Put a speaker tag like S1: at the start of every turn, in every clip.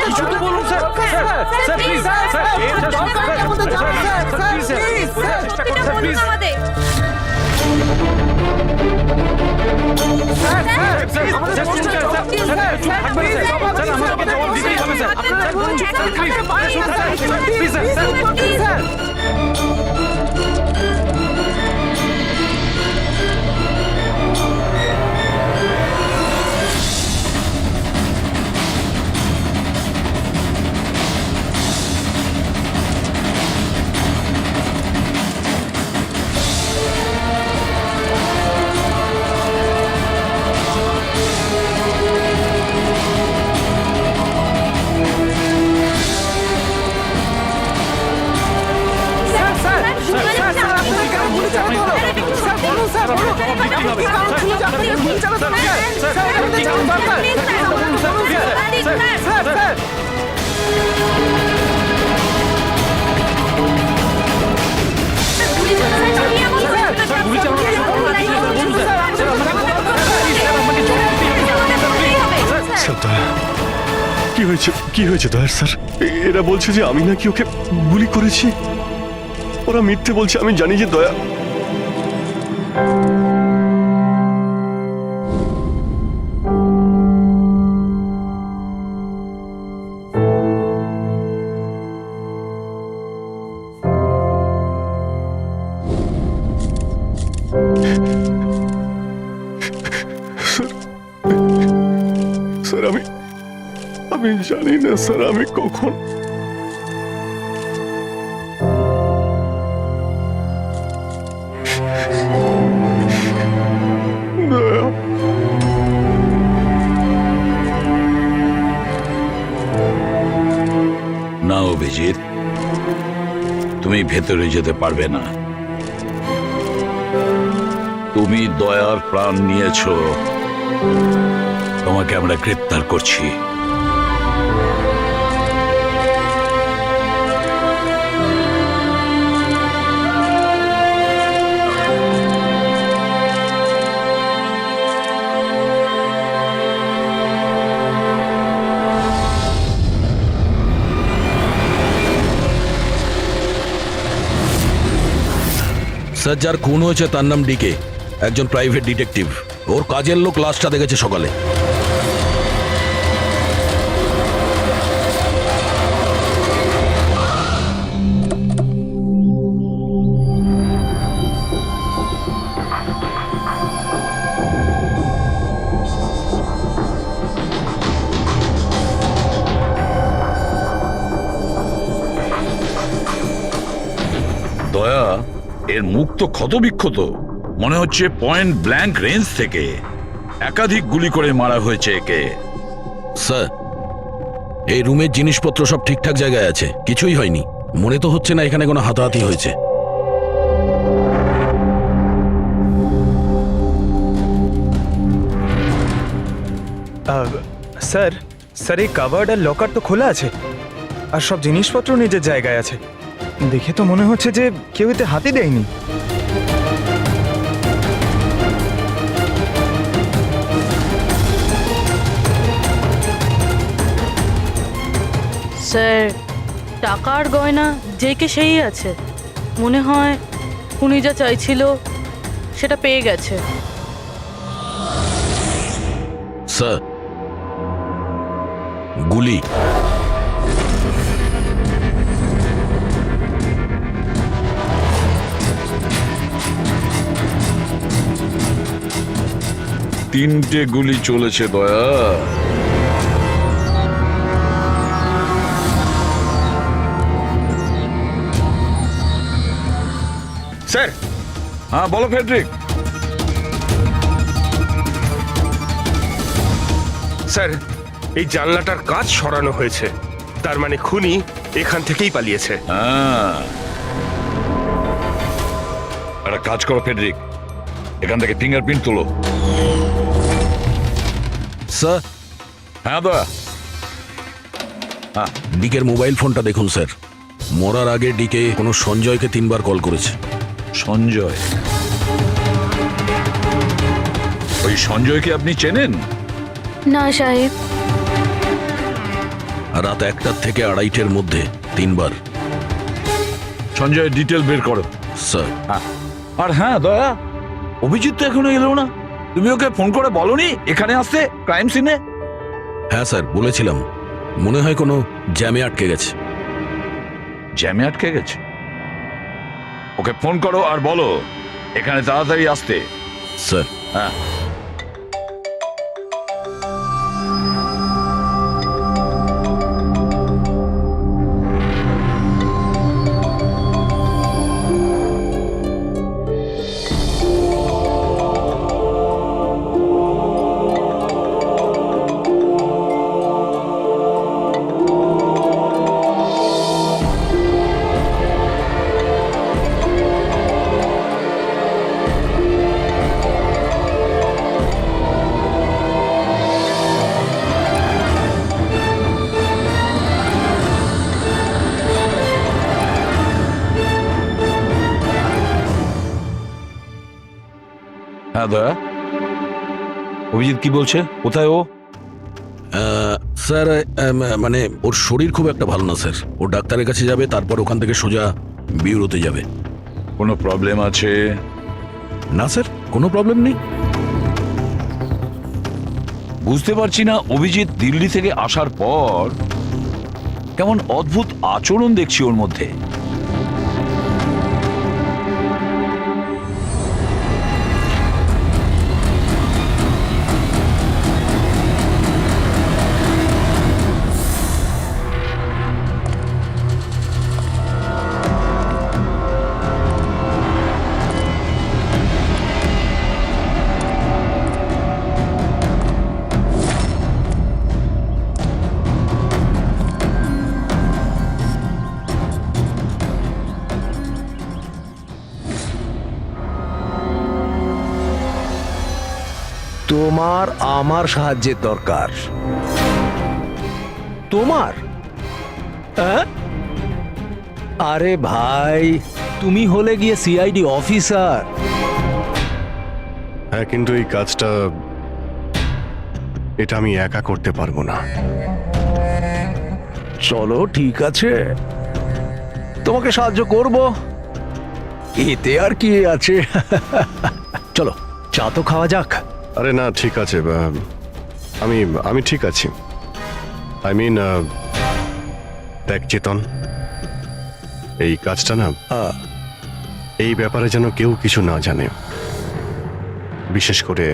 S1: কিছু তো বলুন স্যার, স্যার প্লিজ,
S2: কি হয়েছে দয়ার স্যার? এরা বলছে যে আমি নাকি ওকে গুলি করেছি। ওরা মিথ্যে বলছে, আমি জানি যে দয়া। স্যার আমি জানি না স্যার, আমি কখন দয়া।
S3: না অভিজিৎ, তুমি ভেতরে যেতে পারবে না। তুমি দয়ার প্রাণ নিয়েছো, তোমাকে আমরা গ্রেপ্তার করছি।
S4: স্যার, যার খুন হয়েছে তার নাম ডিকে, একজন প্রাইভেট ডিটেকটিভ। ওর কাজের লোক লাশটা দেখেছে সকালে।
S3: দয়া, এর মুখ তো ক্ষতবিক্ষত, মনে হচ্ছে পয়েন্ট ব্ল্যাঙ্ক রেঞ্জ থেকে একাধিক গুলি করে মারা হয়েছে একে।
S4: স্যার, এই রুমের জিনিসপত্র সব ঠিকঠাক জায়গায় আছে, কিছুই হয়নি। মনে তো হচ্ছে না এখানে কোনো হাতাহাতি হয়েছে।
S5: স্যার স্যার এই কাভার্ড আর লকার তো খোলা আছে, আর সব জিনিসপত্র নিজের জায়গায় আছে। দেখে তো মনে হচ্ছে যে কেউ এতে হাতই দেয়নি।
S6: স্যার, টাকার গয়না যে কে সেই আছে। মনে হয় উনি যা চাইছিল সেটা পেয়ে গেছে।
S4: স্যার, গুলি।
S3: তিনটে গুলি চলেছে দয়া।
S7: স্যার।
S3: হ্যাঁ বলো ফেডরিক।
S7: স্যার, এই জানলাটার কাঁচ সরানো হয়েছে, তার মানে খুনি এখান থেকেই পালিয়েছে।
S3: হ্যাঁ, একটা কাজ করো ফেডরিক, এখান থেকে ফিঙ্গারপ্রিন্ট তোলো।
S4: স্যার।
S3: হ্যাঁ দয়া।
S4: হ্যাঁ, ডিকের মোবাইল ফোনটা দেখুন স্যার। মরার আগে ডিকে কোনো সঞ্জয়কে 3 বার কল করেছে।
S3: সঞ্জয়? ওই সঞ্জয়কে আপনি চেনেন?
S8: না সাহেব।
S4: রাত 1টা থেকে 2:30-এর মধ্যে 3 বার।
S3: সঞ্জয় ডিটেল বের করো।
S4: স্যার,
S3: আর হ্যাঁ দয়া, অভিজিৎ তো এখনো এলো না। তুমি ওকে ফোন করে বলনি এখানে আসতে ক্রাইম সিনে?
S4: হ্যাঁ স্যার, বলেছিলাম। মনে হয় কোনো জ্যামে আটকে গেছে।
S3: জ্যামে আটকে গেছে? ওকে ফোন করো আর বলো এখানে তাড়াতাড়ি আসতে।
S4: স্যার।
S3: হ্যাঁ। হ্যাঁ দয়া, অভিজিৎ কি বলছে? কোথায় ও?
S4: স্যার, মানে ওর শরীর খুব একটা ভালো না স্যার। ও ডাক্তারের কাছে যাবে, তারপর ওখান থেকে সোজা বিউরোতে যাবে।
S3: কোনো প্রবলেম আছে?
S4: না স্যার, কোনো প্রবলেম নেই।
S3: বুঝতে পারছি না, অভিজিৎ দিল্লি থেকে আসার পর কেমন অদ্ভুত আচরণ দেখছি ওর মধ্যে।
S1: তোমার আমার সাহায্যের দরকার। তোমার? আরে ভাই, তুমি হলে গিয়ে সিআইডি অফিসার।
S2: হ্যাঁ, কিন্তু এই কাজটা এটা আমি একা করতে পারবো না।
S1: চলো ঠিক আছে, তোমাকে সাহায্য করব, এতে আর কি আছে। চলো চা তো খাওয়া যাক।
S2: আরে না, ঠিক আছে, আমি আমি ঠিক আছি। আই মিন, দেখ চেতন, এই কাজটা না, এই ব্যাপারে যেন কেউ কিছু না জানে, বিশেষ করে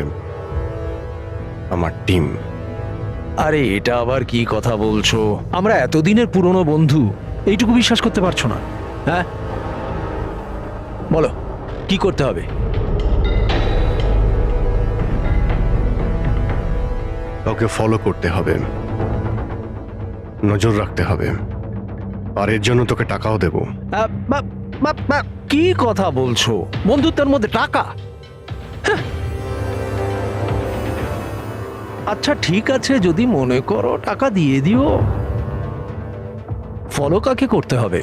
S2: আমার টিম।
S1: আরে এটা আবার কি কথা বলছো? আমরা এতদিনের পুরনো বন্ধু, এইটুকু বিশ্বাস করতে পারছো না? হ্যাঁ বলো, কি করতে হবে?
S2: ওকে ফলো করতে হবে, নজর রাখতে হবে, আর এর জন্য তোকে টাকাও দেবো।
S1: কি কথা বলছো? বন্ধুত্বের মধ্যে টাকা? হ্যাঁ। আচ্ছা ঠিক আছে, যদি মনে করো টাকা দিয়ে দিও। ফলো কাকে করতে হবে?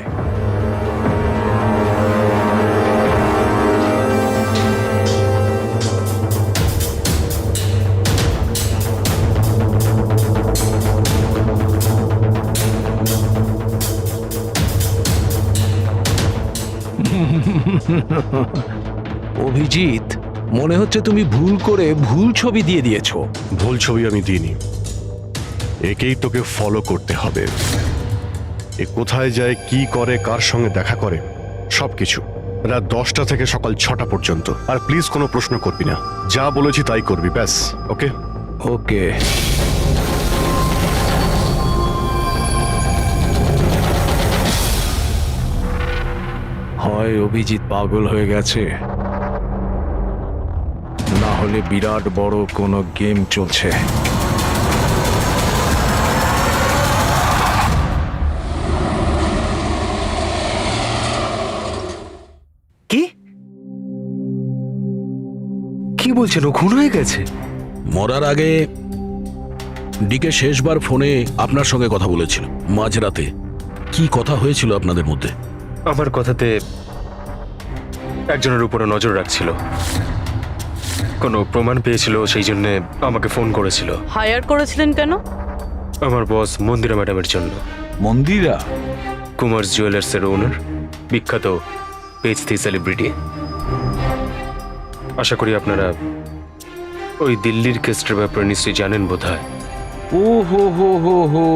S1: অভিজিৎ, মনে হচ্ছে তুমি ভুল করে ভুল ছবি দিয়ে দিয়েছো।
S2: ভুল ছবি আমি দিইনি, একেই তোকে ফলো করতে হবে। এ কোথায় যায়, কি করে, কার সঙ্গে দেখা করে, সবকিছু। রাত 10টা থেকে সকাল 6টা পর্যন্ত। আর প্লিজ কোনো প্রশ্ন করবি না, যা বলেছি তাই করবি, ব্যাস। ওকে
S1: ওকে। হয় অভিজিৎ পাগল হয়ে গেছে, না হলে বিরাট বড় কোনো গেম চলছে। কি কি বলছেন? ও খুন হয়ে গেছে?
S4: মরার আগে ডিকে শেষবার ফোনে আপনার সঙ্গে কথা বলেছিল মাঝরাতে। কি কথা হয়েছিল আপনাদের মধ্যে?
S5: আমার কথাতে একজনের উপরে নজর রাখছিল।
S7: কোনো প্রমাণ পেয়েছিল, সেই জন্য আমাকে ফোন করেছিল
S6: হায়ার করেছিলেন কেন?
S7: আমার বস মন্দিরা ম্যাডামের জন্য।
S3: মন্দিরা?
S7: কুমার জুয়েলার্সের ওনার, বিখ্যাত পেজ থ্রি সেলিব্রিটি। আশা করি আপনারা ওই দিল্লির কেসটার ব্যাপারে নিশ্চয়ই জানেন বোধহয়।
S3: ও হো হো হো হো,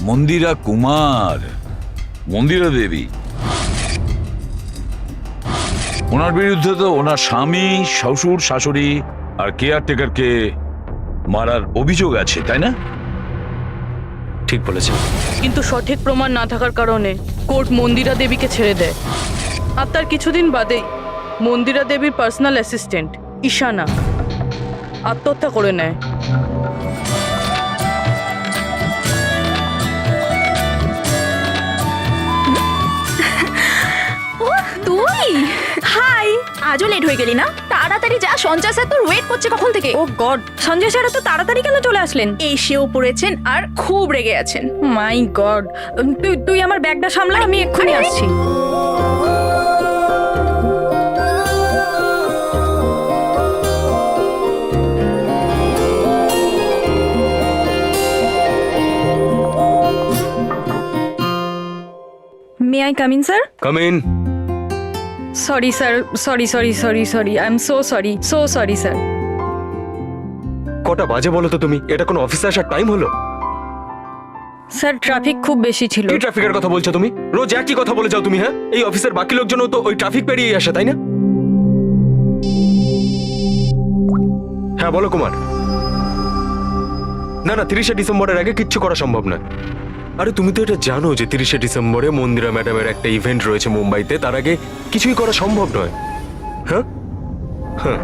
S3: মন্দিরা কুমার, মন্দিরা দেবী। ওনার বিরুদ্ধে তো ওনার স্বামী, শ্বশুর, শাশুড়ি আর কেয়ারটেকারকে মারার অভিযোগ আছে, তাই না?
S7: ঠিক বলেছেন।
S6: কিন্তু সঠিক প্রমাণ না থাকার কারণে কোর্ট মন্দিরা দেবীকে ছেড়ে দেয়। আর তার কিছুদিন বাদেই মন্দিরা দেবীর পার্সোনাল অ্যাসিস্ট্যান্ট ঈশানা আত্মহত্যা করে নেয়।
S8: তুই হাই, আজও লেট হয়ে গেলি না? তাড়াতাড়ি যা, সঞ্জয় স্যার তোর ওয়েট করছে কখন থেকে। ও গড, সঞ্জয় স্যার তো তাড়াতাড়ি কেন চলে আসলেন? এসেও পড়েছেন আর খুব রেগে আছেন। মাই গড, তুই আমার ব্যাগটা সামলা, আমি এক্ষুনি আসছি। May I come in sir?
S7: Come in.
S8: Sorry sir, sorry I am so sorry sir.
S7: কটা বাজে বলো তো তুমি? এটা কোনো অফিসে আসার টাইম হলো?
S8: স্যার ট্রাফিক খুব বেশি ছিল।
S7: কি ট্রাফিকের কথা বলছো তুমি? রোজ একই কথা বলে যাও তুমি। হ্যাঁ, এই অফিসের বাকি লোকজনও তো ওই ট্রাফিক পেরিয়ে আসে, তাই না? হ্যাঁ বলো কুমার। না না, 30শে ডিসেম্বরের আগে কিচ্ছু করা সম্ভব নয়। আরে তুমি তো এটা জানো যে 30শে ডিসেম্বরে মন্দিরা ম্যাডামের একটা ইভেন্ট রয়েছে মুম্বাইতে, তার আগে কিছুই করা সম্ভব নয়। হ্যাঁ হ্যাঁ,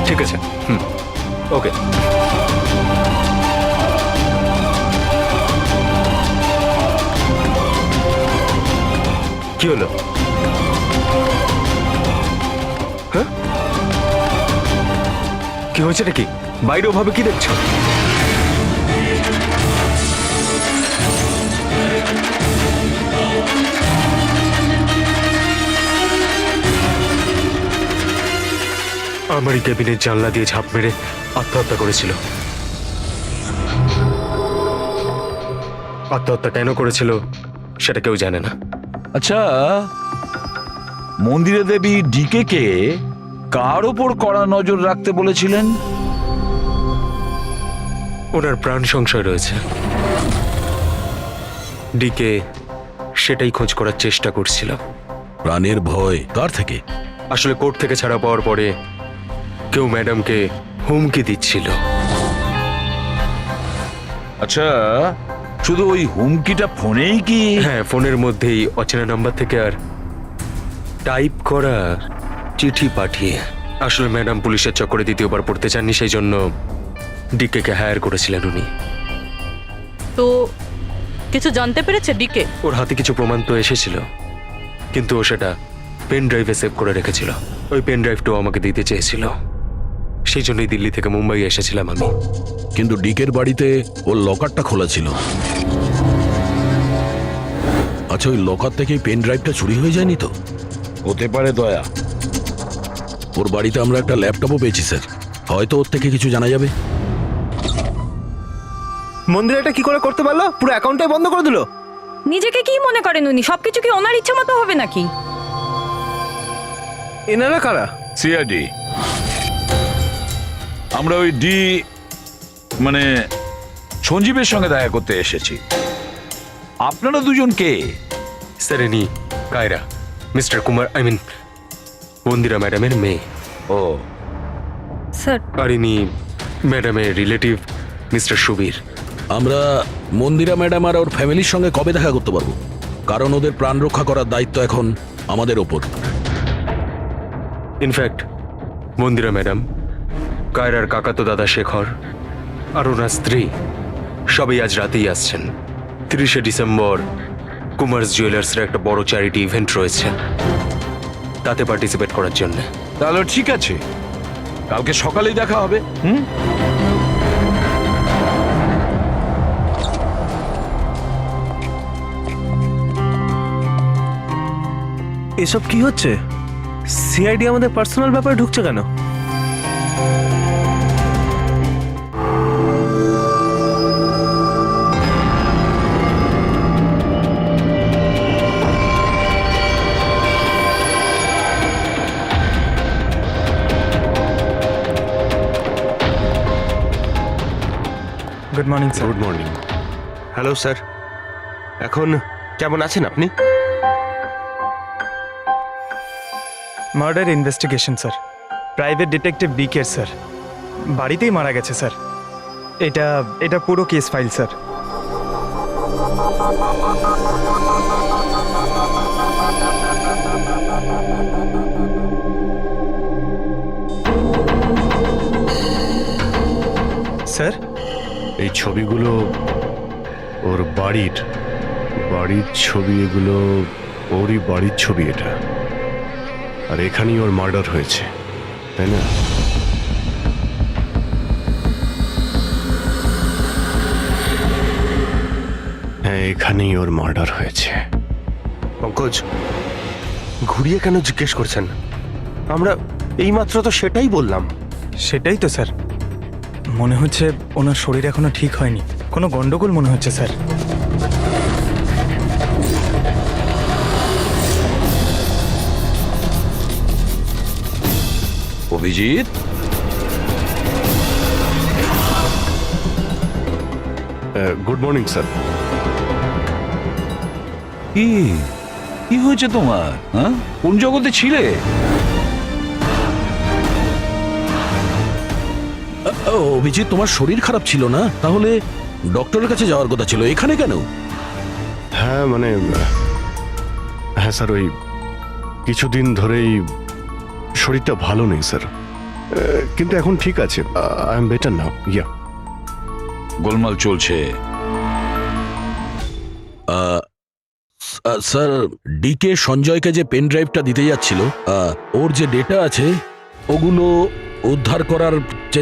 S7: ঠিক আছে। ওকে। কি হলো? হ্যাঁ, কি হয়েছে নাকি? বাইরে ওভাবে কি দেখছো? আমারই কেবিনের জানলা দিয়ে ঝাঁপ মেরে আত্মহত্যা করেছিল। আত্মহত্যা কেন করেছিল সেটা কেউ জানে না।
S3: আচ্ছা, মন্দিরা দেবী ডিকে কে কার ওপর কড়া নজর রাখতে বলেছিলেন?
S7: ওনার প্রাণ সংশয় রয়েছে। ডিকে সেটাই খোঁজ করার চেষ্টা করছিল।
S4: প্রাণের ভয় কার থেকে?
S7: আসলে কোর্ট থেকে ছাড়া পাওয়ার পরে কেউ ম্যাডামকে হুমকি দিচ্ছিল।
S3: আচ্ছা, শুধু ওই হুমকিটা ফোনেই কি?
S7: হ্যাঁ, ফোনের মধ্যেই অচেনা নাম্বার থেকে আর টাইপ করা চিঠি পাঠিয়ে। আসলে ম্যাডাম পুলিশের চক্করে দ্বিতীয়বার পড়তে চাননি, সেই জন্য ডিকে কে হায়ার করেছিলেন উনি।
S6: তো কিছু জানতে পেরেছে ডিকে?
S7: ওর হাতে কিছু প্রমাণ তো এসেছিল, কিন্তু ও সেটা পেন ড্রাইভে সেভ করে রেখেছিল। ওই পেন ড্রাইভটাও আমাকে দিতে চেয়েছিল, সেই জন্যই দিল্লি থেকে মুম্বাই এসেছিলাম আমি।
S4: কিন্তু ডিকের বাড়িতে ওর লকারটা খোলা ছিল। আচ্ছা, ওই লকার থেকে পেন ড্রাইভটা চুরি হয়ে যায়নি তো?
S3: হতে পারে দয়া।
S4: ওর বাড়িতে আমরা একটা ল্যাপটপও পেয়েছি স্যার, হয়তো ওর থেকে কিছু জানা যাবে।
S5: মন্দিরাটা কি করে করতে পারলো? পুরো অ্যাকাউন্টটাই বন্ধ করে দিল।
S8: নিজেকে কি মনে করেন উনি? সবকিছু কি ওনার ইচ্ছা মতো হবে নাকি?
S5: এনারা কারা?
S3: সিআইডি। আমরা ওই মানে সঞ্জীবের সঙ্গে দেখা করতে এসেছি। আপনারা দুজন কে?
S7: স্যার, ইনি কায়রা, মিস্টার কুমার, মন্দিরা ম্যাডামের মেয়ে।
S3: ও
S8: স্যার,
S7: আর ইনি ম্যাডামের রিলেটিভ মিস্টার সুবীর।
S4: আমরা মন্দিরা ম্যাডাম আর ওর ফ্যামিলির সঙ্গে কবে দেখা করতে পারবো? কারণ ওদের প্রাণ রক্ষা করার দায়িত্ব এখন আমাদের ওপর।
S7: ইনফ্যাক্ট মন্দিরা ম্যাডাম, কায়রার কাকাতো দাদা শেখর আর ওনার স্ত্রী সবাই আজ রাতেই আসছেন। 30শে ডিসেম্বর কুমার্স জুয়েলার্সের একটা বড় চ্যারিটি ইভেন্ট রয়েছে, তাতে পার্টিসিপেট করার জন্য।
S3: তাহলে ঠিক আছে, কালকে সকালেই দেখা হবে।
S9: এসব কি হচ্ছে? সিআইডি আমাদের পার্সোনাল ব্যাপারে ঢুকছে কেন?
S5: Good morning sir.
S2: Good morning.
S9: Hello sir, এখন কেমন আছেন আপনি?
S5: Murder investigation sir, private detective বিকের স্যার, বাড়িতেই মারা গেছে স্যার। এটা পুরো কেস ফাইল স্যার। স্যার,
S2: এই ছবিগুলো ওর বাড়ির ছবি, এগুলো ওরই বাড়ির ছবি এটা। আর এখানেই ওর মার্ডার হয়েছে, তাই না? হ্যাঁ, এখানেই ওর মার্ডার হয়েছে।
S9: পঙ্কজ, ঘুরিয়ে কেন জিজ্ঞেস করছেন? আমরা এইমাত্র তো সেটাই বললাম।
S5: সেটাই তো স্যার, মনে হচ্ছে ওনার শরীর এখনো ঠিক হয়নি, কোনো গন্ডগোল মনে হচ্ছে sir.
S3: Abhijit,
S2: good morning sir.
S3: কি কি হয়েছে তোমার? হ্যাঁ, কোন জগতে ছিলে?
S4: অভিজিৎ, তোমার শরীর খারাপ ছিল না? তাহলে ডক্টরের কাছে যাওয়ার কথা ছিল, এখানে কেন?
S2: হ্যাঁ মানে, হ্যাঁ স্যার, ওই কিছুদিন ধরেই শরীরটা ভালো নেই স্যার, কিন্তু এখন ঠিক আছে। I am better now. Yeah,
S3: গোলমাল চলছে।
S4: স্যার, ডিকে সঞ্জয়কে যে পেন ড্রাইভটা দিতে যাচ্ছিল, ওর যে ডেটা আছে ওগুলো উদ্ধার করার যে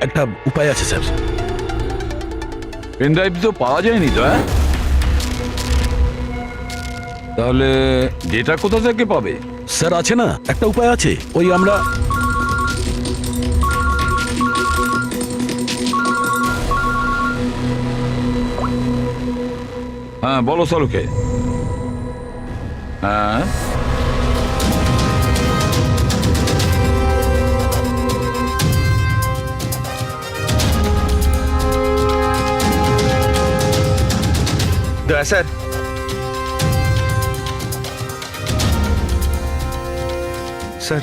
S4: একটা উপায় আছে স্যার।
S3: পেন ড্রাইভ তো পাওয়া যায়নি তো। হ্যাঁ, তাহলে ডেটা কোথা থেকে পাবে?
S4: স্যার, আছে না একটা উপায় আছে, ওই আমরা
S3: হ্যাঁ, বলো সালুকে। হ্যাঁ,
S9: দয়া স্যার, স্যার,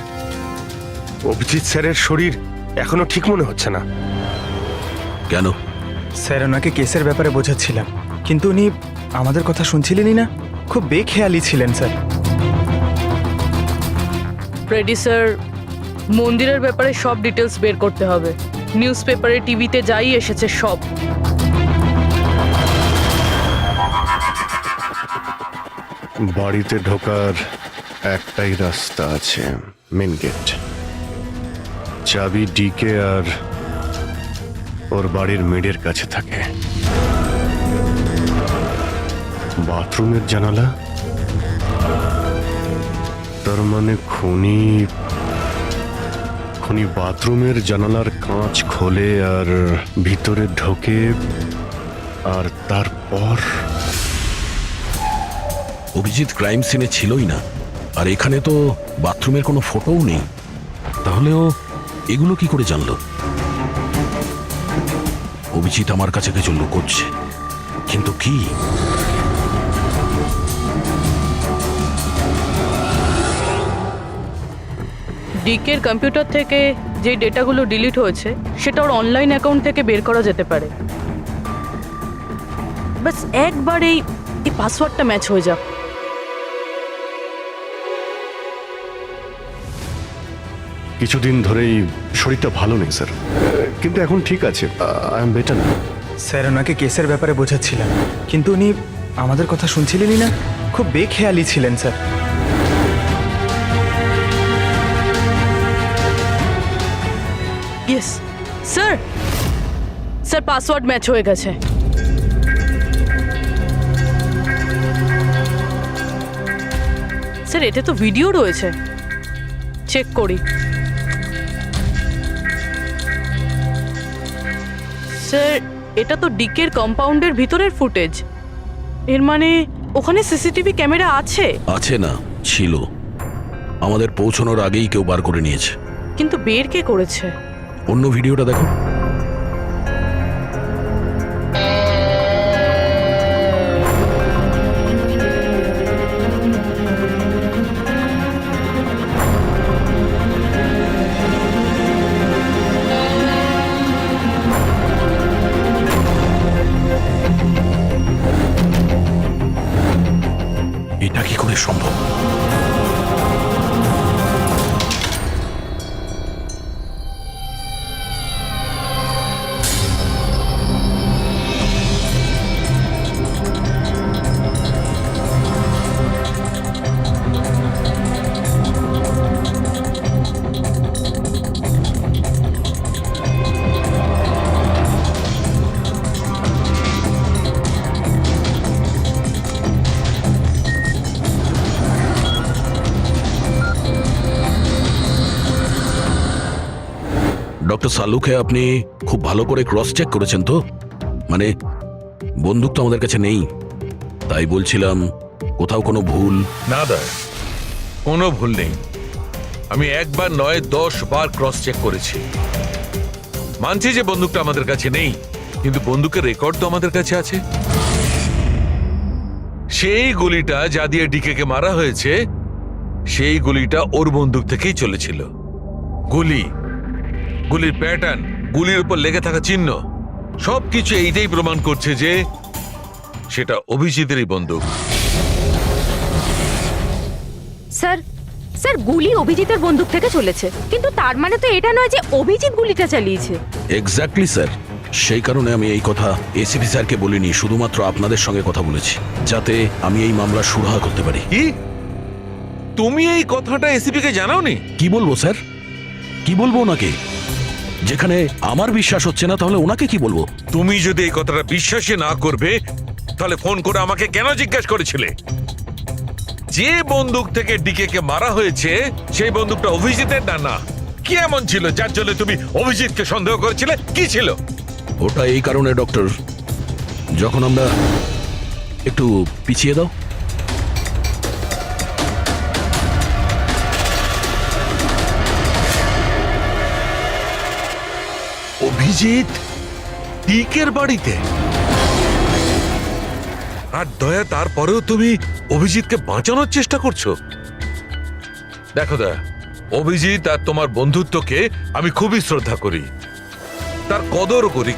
S9: অভিজিৎ স্যারের শরীর এখনো ঠিক মনে হচ্ছে না।
S4: কেন?
S5: স্যার, ওনাকে কেসের ব্যাপারে বোঝাচ্ছিলাম, কিন্তু উনি আমাদের কথা শুনছিলেনই না, খুব বেখেয়ালি ছিলেন স্যার।
S6: ফ্রেডি স্যার, মন্দিরের ব্যাপারে সব ডিটেলস বের করতে হবে। নিউজ পেপারে, টিভিতে যাই এসেছে সব।
S2: বাড়িতে ঢোকার একটাই রাস্তা আছে, মেন গেট। চাবি ডিকে আর ওর বাড়ির মেডের কাছে থাকে। বাথরুমের জানালা, তার মানে খুনি বাথরুমের জানালার কাঁচ খোলে আর ভিতরে ঢোকে, আর তারপর
S4: অভিজিৎ ক্রাইম সিনে ছিলই না, আর এখানে তো বাথরুমের কোনো ফটোও নেই। তাহলে ও এগুলো কি করে জানলো? অভিজিৎ আমার কাছে কিছু লুকোচ্ছে, কিন্তু কি?
S6: ডিকের কম্পিউটার থেকে যে ডেটাগুলো ডিলিট হয়েছে সেটা ওর অনলাইন অ্যাকাউন্ট থেকে বের করা যেতে পারে। বাস একবার এই পাসওয়ার্ডটা ম্যাচ হয়ে যাক।
S2: কিছুদিন ধরেই শরীরটা ভালো নেই স্যার, কিন্তু এখন ঠিক আছে, আই এম বেটার না।
S5: স্যার ওনাকে কেসের ব্যাপারে বোঝাচ্ছিলেন, কিন্তু উনি আমাদের কথা শুনছিলেনই না, খুব বেখেয়ালি ছিলেন sir.
S6: Yes sir, sir password match হয়ে গেছে। স্যার এতে তো ভিডিও রয়েছে, চেক করি। স্যার এটা তো ডিকের কম্পাউন্ডের ভিতরের ফুটেজ, এর মানে ওখানে সিসিটিভি ক্যামেরা আছে?
S4: আছে না, ছিল। আমাদের পৌঁছানোর আগেই কেউ বার করে নিয়েছে।
S6: কিন্তু বের কে করেছে?
S4: অন্য ভিডিওটা দেখো। এটা কি করে সম্ভব? ডক্টর সালুকে আপনি খুব ভালো করে ক্রস চেক করেছেন তো? মানে বন্দুক তো আমাদের কাছে নেই, তাই বলছিলাম কোথাও কোনো ভুল?
S10: না দা, কোনো ভুল নেই। আমি একবার নয় 10 বার ক্রস চেক করেছি। মানছি যে বন্দুকটা আমাদের কাছে নেই, কিন্তু বন্দুকের রেকর্ড তো আমাদের কাছে আছে। সেই গুলিটা যা দিয়ে ডিকেকে মারা হয়েছে, সেই গুলিটা ওর বন্দুক থেকেই চলেছিল। গুলির প্যাটার্ন, গুলির উপর লেগে থাকা চিহ্ন, সবকিছু এইটাই প্রমাণ করছে যে সেটা অভিজিতেরই বন্দুক।
S8: স্যার স্যার গুলি অভিজিতের বন্দুক থেকে চলেছে, কিন্তু তার মানে তো এটা নয় যে অভিজিৎ গুলিটা চালিয়েছে।
S4: এক্স্যাক্টলি স্যার, সেই কারণে আমি এই কথা এসিপি স্যারকে বলিনি, শুধুমাত্র আপনাদের সঙ্গে কথা বলেছি, যাতে আমি এই মামলা সুরাহা করতে পারি।
S10: কি তুমি এই কথাটা এসিপি কে জানাওনি?
S4: কি বলবো স্যার, কি বলবো ওনাকে? যেখানে আমার বিশ্বাস হচ্ছে না, তাহলে ওনাকে কি বলবো?
S10: তুমি যদি এই কথাটা বিশ্বাসই না করবে, তাহলে ফোন করে আমাকে কেন জিজ্ঞাসা করেছিলে? যে বন্দুক থেকে ডিকে কে মারা হয়েছে সেই বন্দুকটা অভিজিতের না? কি এমন ছিল যার জন্য তুমি অভিজিৎকে সন্দেহ করেছিলে? কি ছিল
S4: ওটা? এই কারণে ডক্টর, যখন আমরা একটু পিছিয়ে দাও।
S10: অভিজিৎ ডিকের বাড়িতে, আর দয়া তারপরেও তুমি অভিজিৎকে বাঁচানোর চেষ্টা করছো? দেখো দয়া, অভিজিৎ আর তোমার বন্ধুত্বকে আমি খুবই শ্রদ্ধা করি, তার কদরও করি,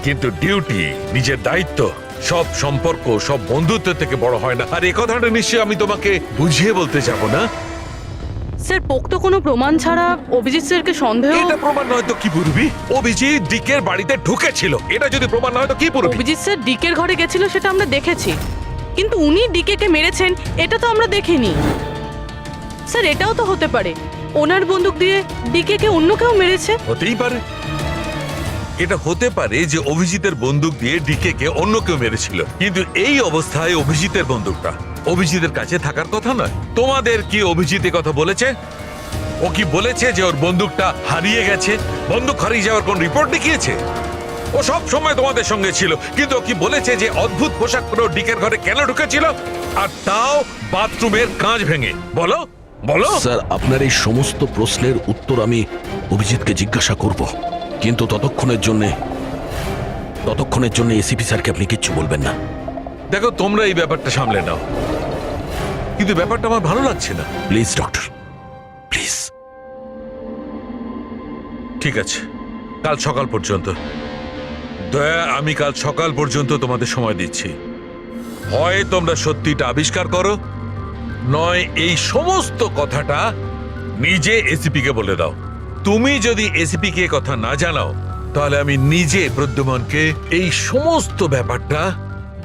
S10: কিন্তু ডিউটি, নিজের দায়িত্ব, সব সম্পর্ক সব বন্ধুত্ব থেকে বড় হয় না। আর এই কথাটা নিশ্চয়ই আমি তোমাকে বুঝিয়ে বলতে যাব না।
S6: স্যার পোক্ত কোনো প্রমাণ ছাড়া অভিজিৎ স্যারকে সন্দেহ?
S10: এটা প্রমাণ নয় তো কি পুরবি? অভিজিৎ ডিকের বাড়িতে ঢুকেছিল, এটা যদি প্রমাণ নয় তো কি পুরবি?
S6: অভিজিৎ স্যার ডিকের ঘরে গেছিল সেটা আমরা দেখেছি, কিন্তু উনি ডিকেকে মেরেছেন এটা তো আমরা দেখিনি। স্যার এটাও তো হতে পারে ওনার বন্দুক দিয়ে ডিকেকে অন্য কেউ মেরেছে।
S10: হতেই পারে, এটা হতে পারে যে অভিজিতের বন্দুক দিয়ে ডিকে কে অন্য কেউ মেরেছিল, কিন্তু এই অবস্থায় অভিজিতের বন্দুকটা অভিজিতের কাছে থাকার কথা নয়। তোমাদের কি অভিজিৎ কথা বলেছে? ও কি বলেছে যে ওর বন্দুকটা হারিয়ে গেছে? বন্দুক হারিয়ে যাওয়ার কোন রিপোর্ট দেখিয়েছে? ও সব সময় তোমাদের সঙ্গে ছিল, কিন্তু ও কি বলেছে যে অদ্ভুত পোশাক পরে ডিকের ঘরে কেন ঢুকেছিল, আর তাও বাথরুমের কাঁচ ভেঙে? বলো বলো।
S4: স্যার আপনার এই সমস্ত প্রশ্নের উত্তর আমি অভিজিৎকে জিজ্ঞাসা করব, কিন্তু ততক্ষণের জন্য এসিপি স্যারকে আপনি কিচ্ছু বলবেন না।
S10: দেখো তোমরা এই ব্যাপারটা সামলে নাও, কিন্তু ব্যাপারটা আমার ভালো লাগছে না।
S4: Please doctor, please.
S10: ঠিক আছে, কাল সকাল পর্যন্ত। দয়া, আমি কাল সকাল পর্যন্ত তোমাদের সময় দিচ্ছি। হয় তোমরা সত্যিটা আবিষ্কার করো, নয় এই সমস্ত কথাটা নিজে এসিপি কে বলে দাও। তুমি যদি এসিপি কে কথা না জানাও তাহলে আমি নিজে প্রদ্যুমনকে এই সমস্ত ব্যাপারটা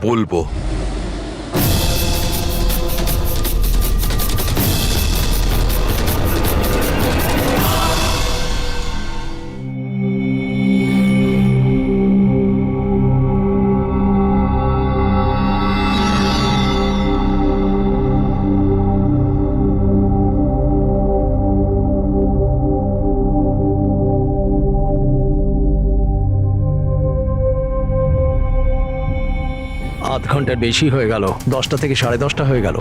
S10: বলবো।
S1: আধ ঘন্টার বেশি হয়ে গেল, 10টা থেকে 10:30 হয়ে গেল,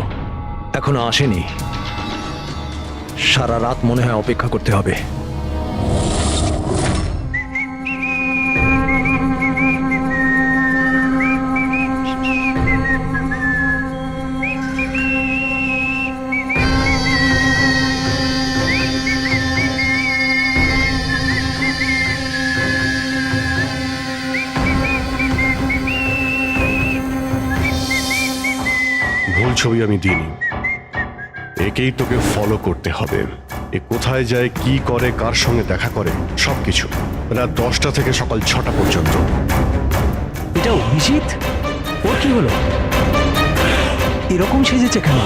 S1: এখনো আসেনি। সারা রাত মনে হয় অপেক্ষা করতে হবে।
S2: ভুল ছবি আমি দিইনি, একেই তোকে ফলো করতে হবে। এ কোথায় যায়, কি করে, কার সঙ্গে দেখা করে, সবকিছু। রাত 10টা থেকে সকাল 6টা পর্যন্ত।
S1: এটা অভিজিৎ? ওর কি হলো? এরকম সেজেছে কেন?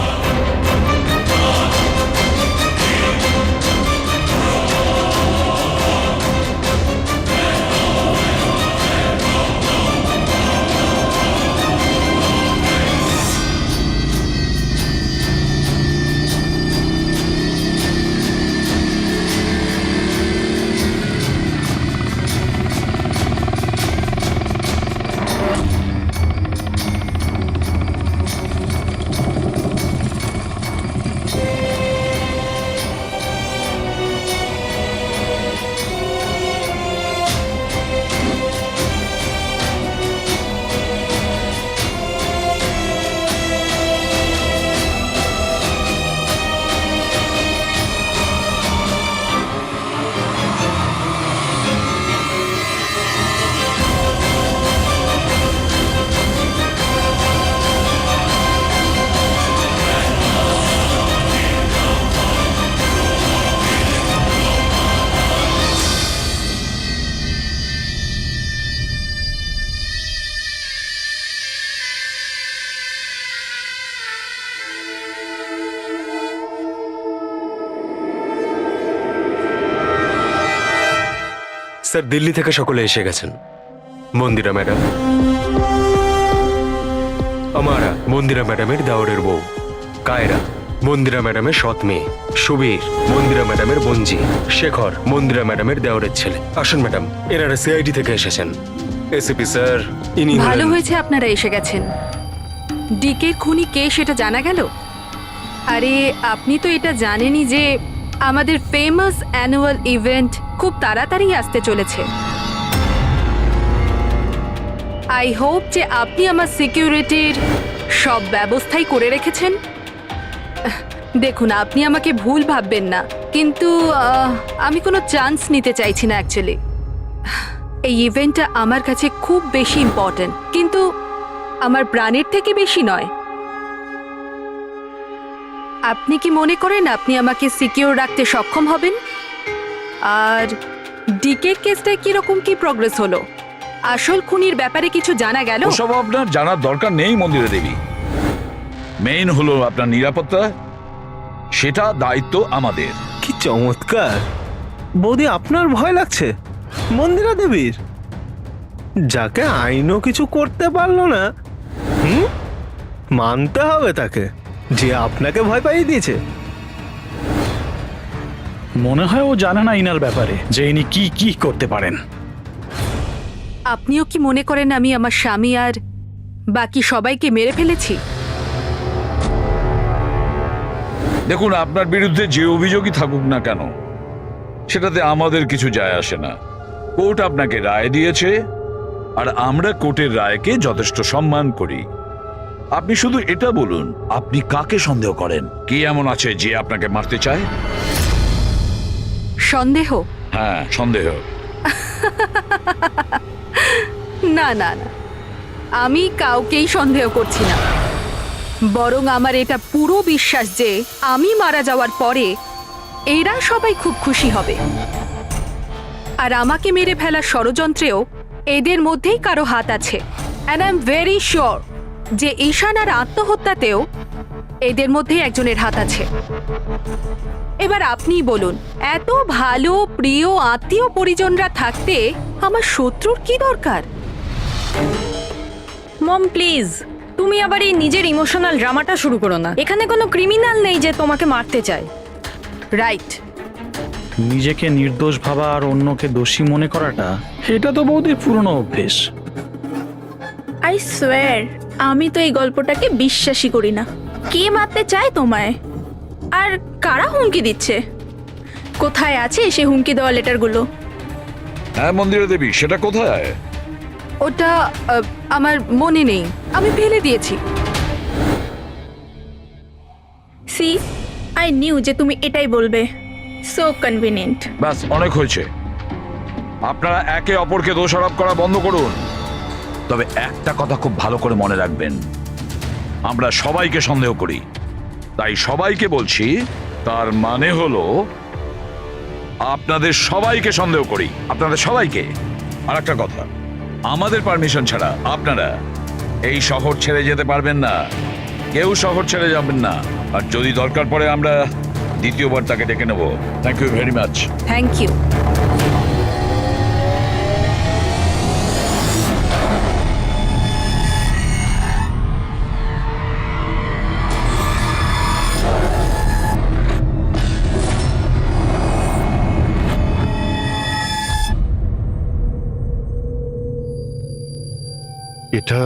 S7: স্যার, দিল্লি থেকে সকলে এসে গেছেন। মন্দিরা ম্যাডাম, আমারা মন্দিরা ম্যাডামের দাওরের বউ, কায়রা মন্দিরা ম্যাডামের সৎ মেয়ে, সুবীর মন্দিরা ম্যাডামের বোনজি, শেখর মন্দিরা ম্যাডামের দেওরের ছেলে। আসুন ম্যাডাম, এনারা সিআইডি থেকে এসেছেন। এসিপি স্যার, ইনি
S11: ভালো হয়েছে আপনারা এসে গেছেন। ডিকে খুনি কে সেটা জানা গেল? আরে আপনি তো এটা জানেনই যে আমাদের ফেমাস অ্যানুয়াল ইভেন্ট খুব তাড়াতাড়ি আসতে চলেছে। আই হোপ যে আপনি আমার সিকিউরিটির সব ব্যবস্থাই করে রেখেছেন। দেখুন, আপনি আমাকে ভুল ভাববেন না, কিন্তু আমি কোনো চান্স নিতে চাইছি না অ্যাকচুয়ালি। এই ইভেন্টটা আমার কাছে খুব বেশি ইম্পর্ট্যান্ট, কিন্তু আমার প্রাণের থেকে বেশি নয়। আপনি কি মনে করেন আপনি আমাকে সিকিউর রাখতে সক্ষম হবেন? আর ডিকে কেসটা কিরকম কি প্রোগ্রেস হলো? আসল খুনির ব্যাপারে কিছু জানা গেল?
S3: ওসব আপনার জানার দরকার নেই মন্দিরা দেবী। মেইন হলো আপনার নিরাপত্তা, সেটা দায়িত্ব আমাদের।
S12: কি চমৎকার! বৌদি, আপনার ভয় লাগছে মন্দিরা দেবীর? যাকে আইনও কিছু করতে পারলো না, মানতে হবে তাকে যে আপনাকে ভয় পাইয়ে দিয়েছে।
S1: মনে হয় ও জানে না ইনার ব্যাপারে, যে ইনি কি কি করতে পারেন।
S11: আপনিও কি মনে করেন আমি আমার স্বামী আর বাকি সবাইকে মেরে ফেলেছি?
S3: দেখুন, আপনার বিরুদ্ধে যে অভিযোগই থাকুক না কেন, সেটাতে আমাদের কিছু যায় আসে না। কোর্ট আপনাকে রায় দিয়েছে, আর আমরা কোর্টের রায়কে যথেষ্ট সম্মান করি। আপনি শুধু এটা বলুন, আপনি কাকে সন্দেহ করেন? কি এমন আছে যে আপনাকে মারতে চায়?
S11: সন্দেহ?
S3: হ্যাঁ, সন্দেহ।
S11: না না না, আমি কাউকেই সন্দেহ করছি না। বরং আমার এটা পুরো বিশ্বাস যে আমি মারা যাওয়ার পরে এরা সবাই খুব খুশি হবে। আর আমাকে মেরে ফেলার ষড়যন্ত্রেও এদের মধ্যেই কারো হাত আছে। And I am very sure যে ঈশান আর আত্মহত্যাতেও এদের মধ্যে একজনের হাত আছে। এবার আপনিই বলুন, এত ভালো প্রিয় আত্মীয় পরিজনরা থাকতে আমার শত্রুর কি দরকার?
S8: মম প্লিজ, তুমি আবার এই নিজের ইমোশনাল ড্রামাটা শুরু করো না। এখানে কোনো ক্রিমিনাল নেই যে তোমাকে মারতে চায়।
S11: রাইট।
S13: নিজেকে নির্দোষ ভাবা আর অন্যকে দোষী মনে করাটা, এটা তো বৌদির পুরনো অভ্যেস।
S8: আই সোয়ার, আমি তো এই গল্পটাকে বিশ্বাসই করি না। কে মারতে চায় তোমায়? আর কারা হুমকি দিচ্ছে? কোথায় আছে সে হুমকি দেওয়া লেটারগুলো?
S3: হ্যাঁ মন্দিরা দেবী, সেটা কোথায়?
S11: ওটা আমার মনে নেই, আমি ফেলে দিয়েছি।
S8: সি, আই নিউ যে তুমি এটাই বলবে। So convenient.
S3: ব্যাস, অনেক হয়েছে। আপনারা একে অপরকে দোষারোপ করা বন্ধ করুন। তবে একটা কথা খুব ভালো করে মনে রাখবেন, আমরা সবাইকে সন্দেহ করি। তাই সবাইকে বলছি, তার মানে হলো আপনাদের সবাইকে সন্দেহ করি, আপনাদের সবাইকে। আর একটা কথা, আমাদের পারমিশন ছাড়া আপনারা এই শহর ছেড়ে যেতে পারবেন না। কেউ শহর ছেড়ে যাবেন না। আর যদি দরকার পড়ে আমরা দ্বিতীয়বার তাকে ডেকে নেব। Thank you very much.
S11: Thank you.
S2: এটা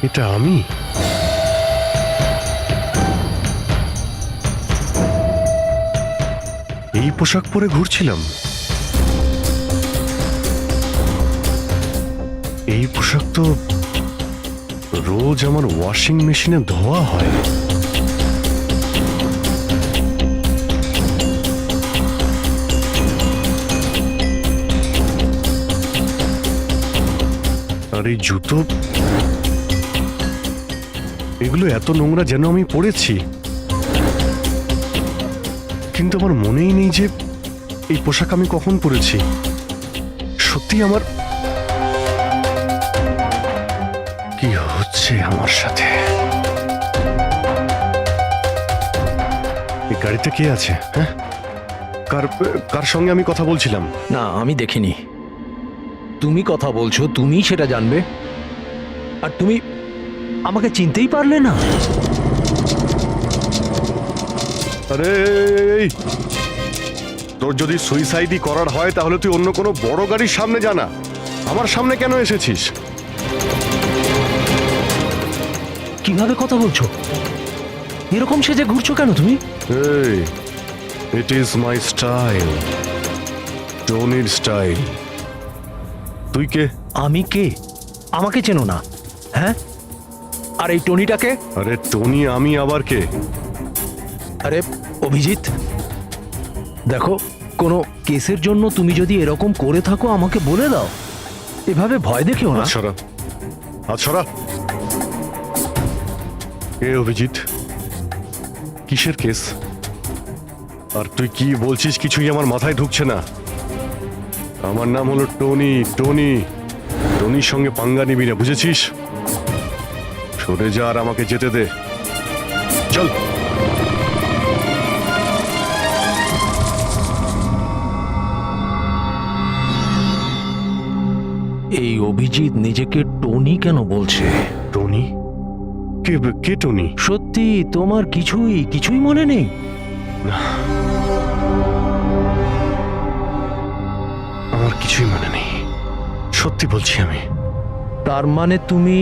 S2: এটা আমি? এই পোশাক পরে ঘুরছিলাম? এই পোশাক তো রোজ আমার ওয়াশিং মেশিনে ধোয়া হয়। আর এই জুতো, এগুলো এত নোংরা যেন আমি পরেছি। কিন্তু আমার মনেই নেই যে এই পোশাক আমি কখন পরেছি। সত্যি আমার কি হচ্ছে আমার সাথে? এই গাড়িতে কে আছে? হ্যাঁ, কার কার সঙ্গে আমি কথা বলছিলাম?
S1: না, আমি দেখিনি। তুমি কথা বলছো, তুমি সেটা জানবে। আর তুমি আমাকে চিনতেই পারলে না?
S2: আরে তোর যদি সুইসাইডই করার হয় তাহলে তুই অন্য কোনো বড় গাড়ির সামনে জানা। আমার সামনে কেন এসেছিস?
S1: কিভাবে কথা বলছো? এরকম সেজে ঘুরছো কেন তুমি?
S2: এই, ইট ইজ মাই স্টাইল, টনির স্টাইল। তুই কে?
S1: আমি কে? আমাকে চেনো না? হ্যাঁ, আর এই টনিটাকে?
S2: আরে টনি আমি আবার কে?
S1: আরে অভিজিৎ, দেখো, কোনো কেসের জন্য তুমি যদি এরকম করে থাকো আমাকে বলে দাও। এভাবে ভয় দেখেও না।
S2: আচ্ছা, আচ্ছা, এ অভিজিৎ, কিসের কেস? আর তুই কি বলছিস কিছুই আমার মাথায় ঢুকছে না। আমার নাম হলো টনি। টনির সঙ্গে পাঙ্গা নিবি না, বুঝেছিস? সরে যা আর আমাকে যেতে দে। চল।
S1: এই অভিজিৎ নিজেকে টনি কেন বলছে?
S2: টনি? কে টনি?
S1: সত্যি তোমার কিছুই মনে নেই?
S2: আমার কিছুই মনে নেই, সত্যি বলছি আমি।
S1: তার মানে তুমি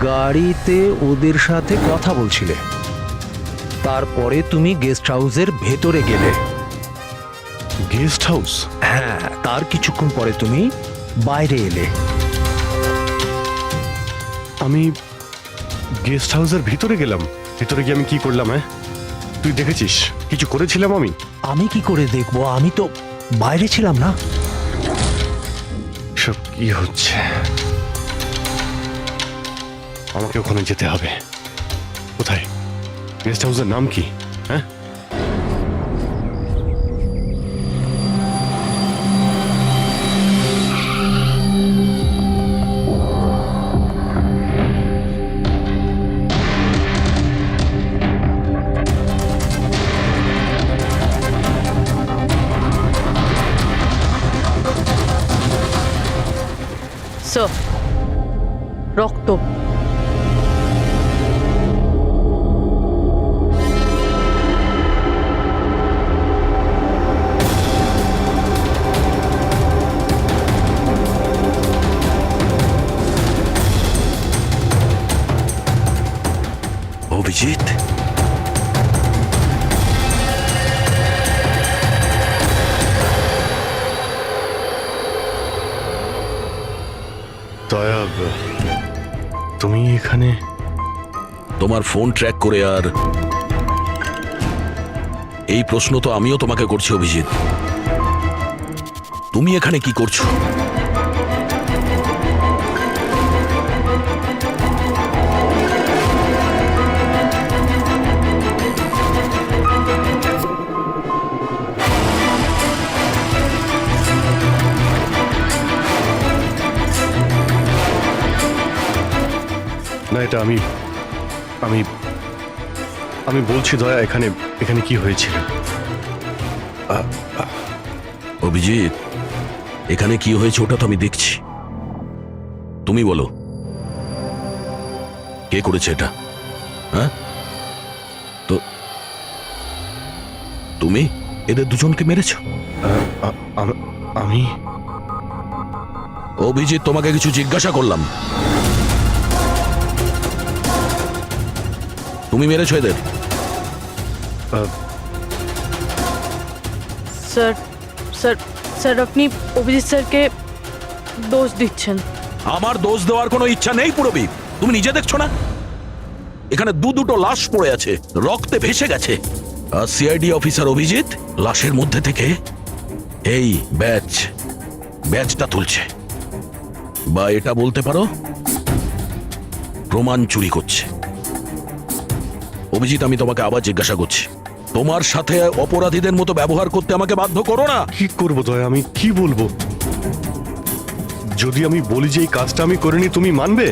S1: গাড়িতে ওদের সাথে কথা বলছিলে, তারপরে তুমি গেস্ট হাউসের ভেতরে গেলে।
S2: Guest house?
S1: হ্যাঁ, তার কিছুক্ষণ পরে তুমি বাইরে এলে।
S2: আমি গেস্ট হাউসের ভিতরে গেলাম? ভিতরে গিয়ে আমি কি করলাম? হ্যাঁ, তুই দেখেছিস কিছু করেছিলাম আমি?
S1: আমি কি করে দেখবো? আমি তো বাইরে ছিলাম না।
S2: সব কি হচ্ছে? আমাকে ওখানে যেতে হবে। কোথায়? গেস্ট হাউসের নাম কি? হ্যাঁ,
S6: স্যার, রক্ত।
S4: অভিজিৎ,
S2: দয়া, তুমি এখানে?
S4: তোমার ফোন ট্র্যাক করে আর এই প্রশ্ন তো আমিও তোমাকে করছি অভিজিৎ। তুমি এখানে কি করছো?
S2: না, এটা আমি আমি আমি বলছি দয়া, এখানে এখানে কি হয়েছিল?
S4: অভিজিৎ, এখানে কি হয়েছে ওটা তো আমি দেখছি। তুমি বলো, কে করেছে এটা? হ্যাঁ, তো তুমি এদের দুজনকে মেরেছ?
S2: আমি?
S4: অভিজিৎ, তোমাকে কিছু জিজ্ঞাসা করলাম। তুমি মেরেছো এদের?
S6: স্যার স্যার স্যার, আপনি অভিজিৎ স্যারকে দোষ দিচ্ছেন।
S4: আমার দোষ দেওয়ার কোনো ইচ্ছা নেই পুরবী। তুমি নিজে দেখছো না এখানে দুটো লাশ পড়ে আছে, রক্তে ভেসে গেছে। আর সিআইডি অফিসার অভিজিৎ লাশের মধ্যে থেকে এই ব্যাজটা তুলছে, বা এটা বলতে পারো প্রমাণ চুরি করছে। অভিজিৎ, আমি তোমাকে আবার জিজ্ঞাসা করছি, তোমার সাথে অপরাধীদের মতো ব্যবহার করতে আমাকে বাধ্য করো না।
S2: কি করব দয়া, আমি কি বলবো? যদি আমি বলি যে এই কাজটা আমি করিনি, তুমি মানবে?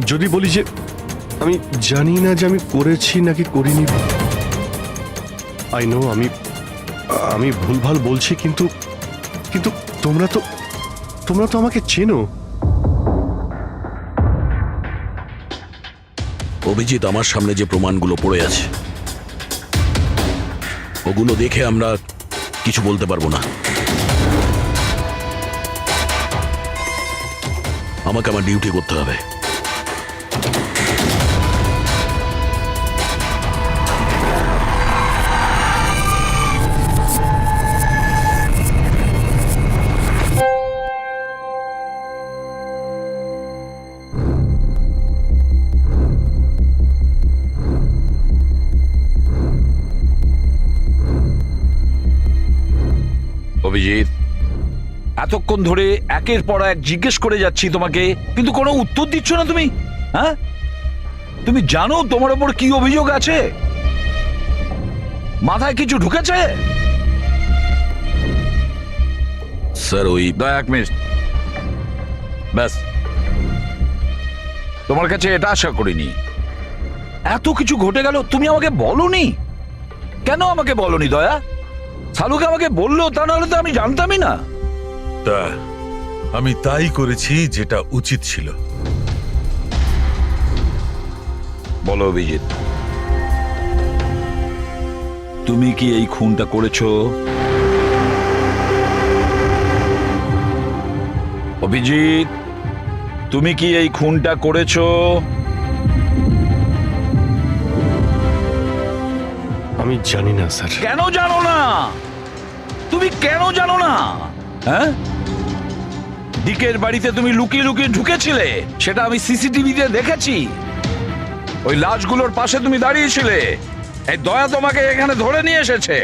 S2: যদি বলি যে আমি জানি না যে আমি করেছি নাকি করিনি, আই নো আমি ভুলভাল বলছি, কিন্তু কিন্তু তোমরা তো আমাকে চেনো।
S4: অভিজিৎ, আমার সামনে যে প্রমাণগুলো পড়ে আছে ওগুলো দেখে আমরা কিছু বলতে পারবো না। আমাকে আমার ডিউটি করতে হবে।
S3: অভিজিৎ, এতক্ষণ ধরে একের পর এক জিজ্ঞেস করে যাচ্ছি তোমাকে, কিন্তু কোনো উত্তর দিচ্ছ না তুমি। হ্যাঁ, তুমি জানো তোমার ওপর কি অভিযোগ আছে? মাথায় কিছু ঢুকেছে?
S4: স্যার, ওই
S3: এক মিনিট, ব্যাস। তোমার কাছে এটা আশা করিনি। এত কিছু ঘটে গেল, তুমি আমাকে বলনি কেন? আমাকে বলনি দয়া? সালুকে আমাকে বললো, তা নাহলে তো আমি জানতামই না।
S10: তা আমি তাই করেছি যেটা উচিত ছিল।
S3: বলো অভিজিৎ, তুমি কি এই খুনটা করেছো? অভিজিৎ, তুমি কি এই খুনটা করেছো?
S2: আমি জানি না স্যার।
S3: কেন জানো না? তুমি কেন জানো না? হ্যাঁ, ডিকের বাড়িতে তুমি লুকিয়ে লুকিয়ে ঢুকেছিলে, সেটা আমি সিসিটিভিতে দেখেছি। ওই লাশগুলোর পাশে তুমি দাঁড়িয়েছিলে। এই দয়া তোমাকে এখানে ধরে নিয়ে এসেছে।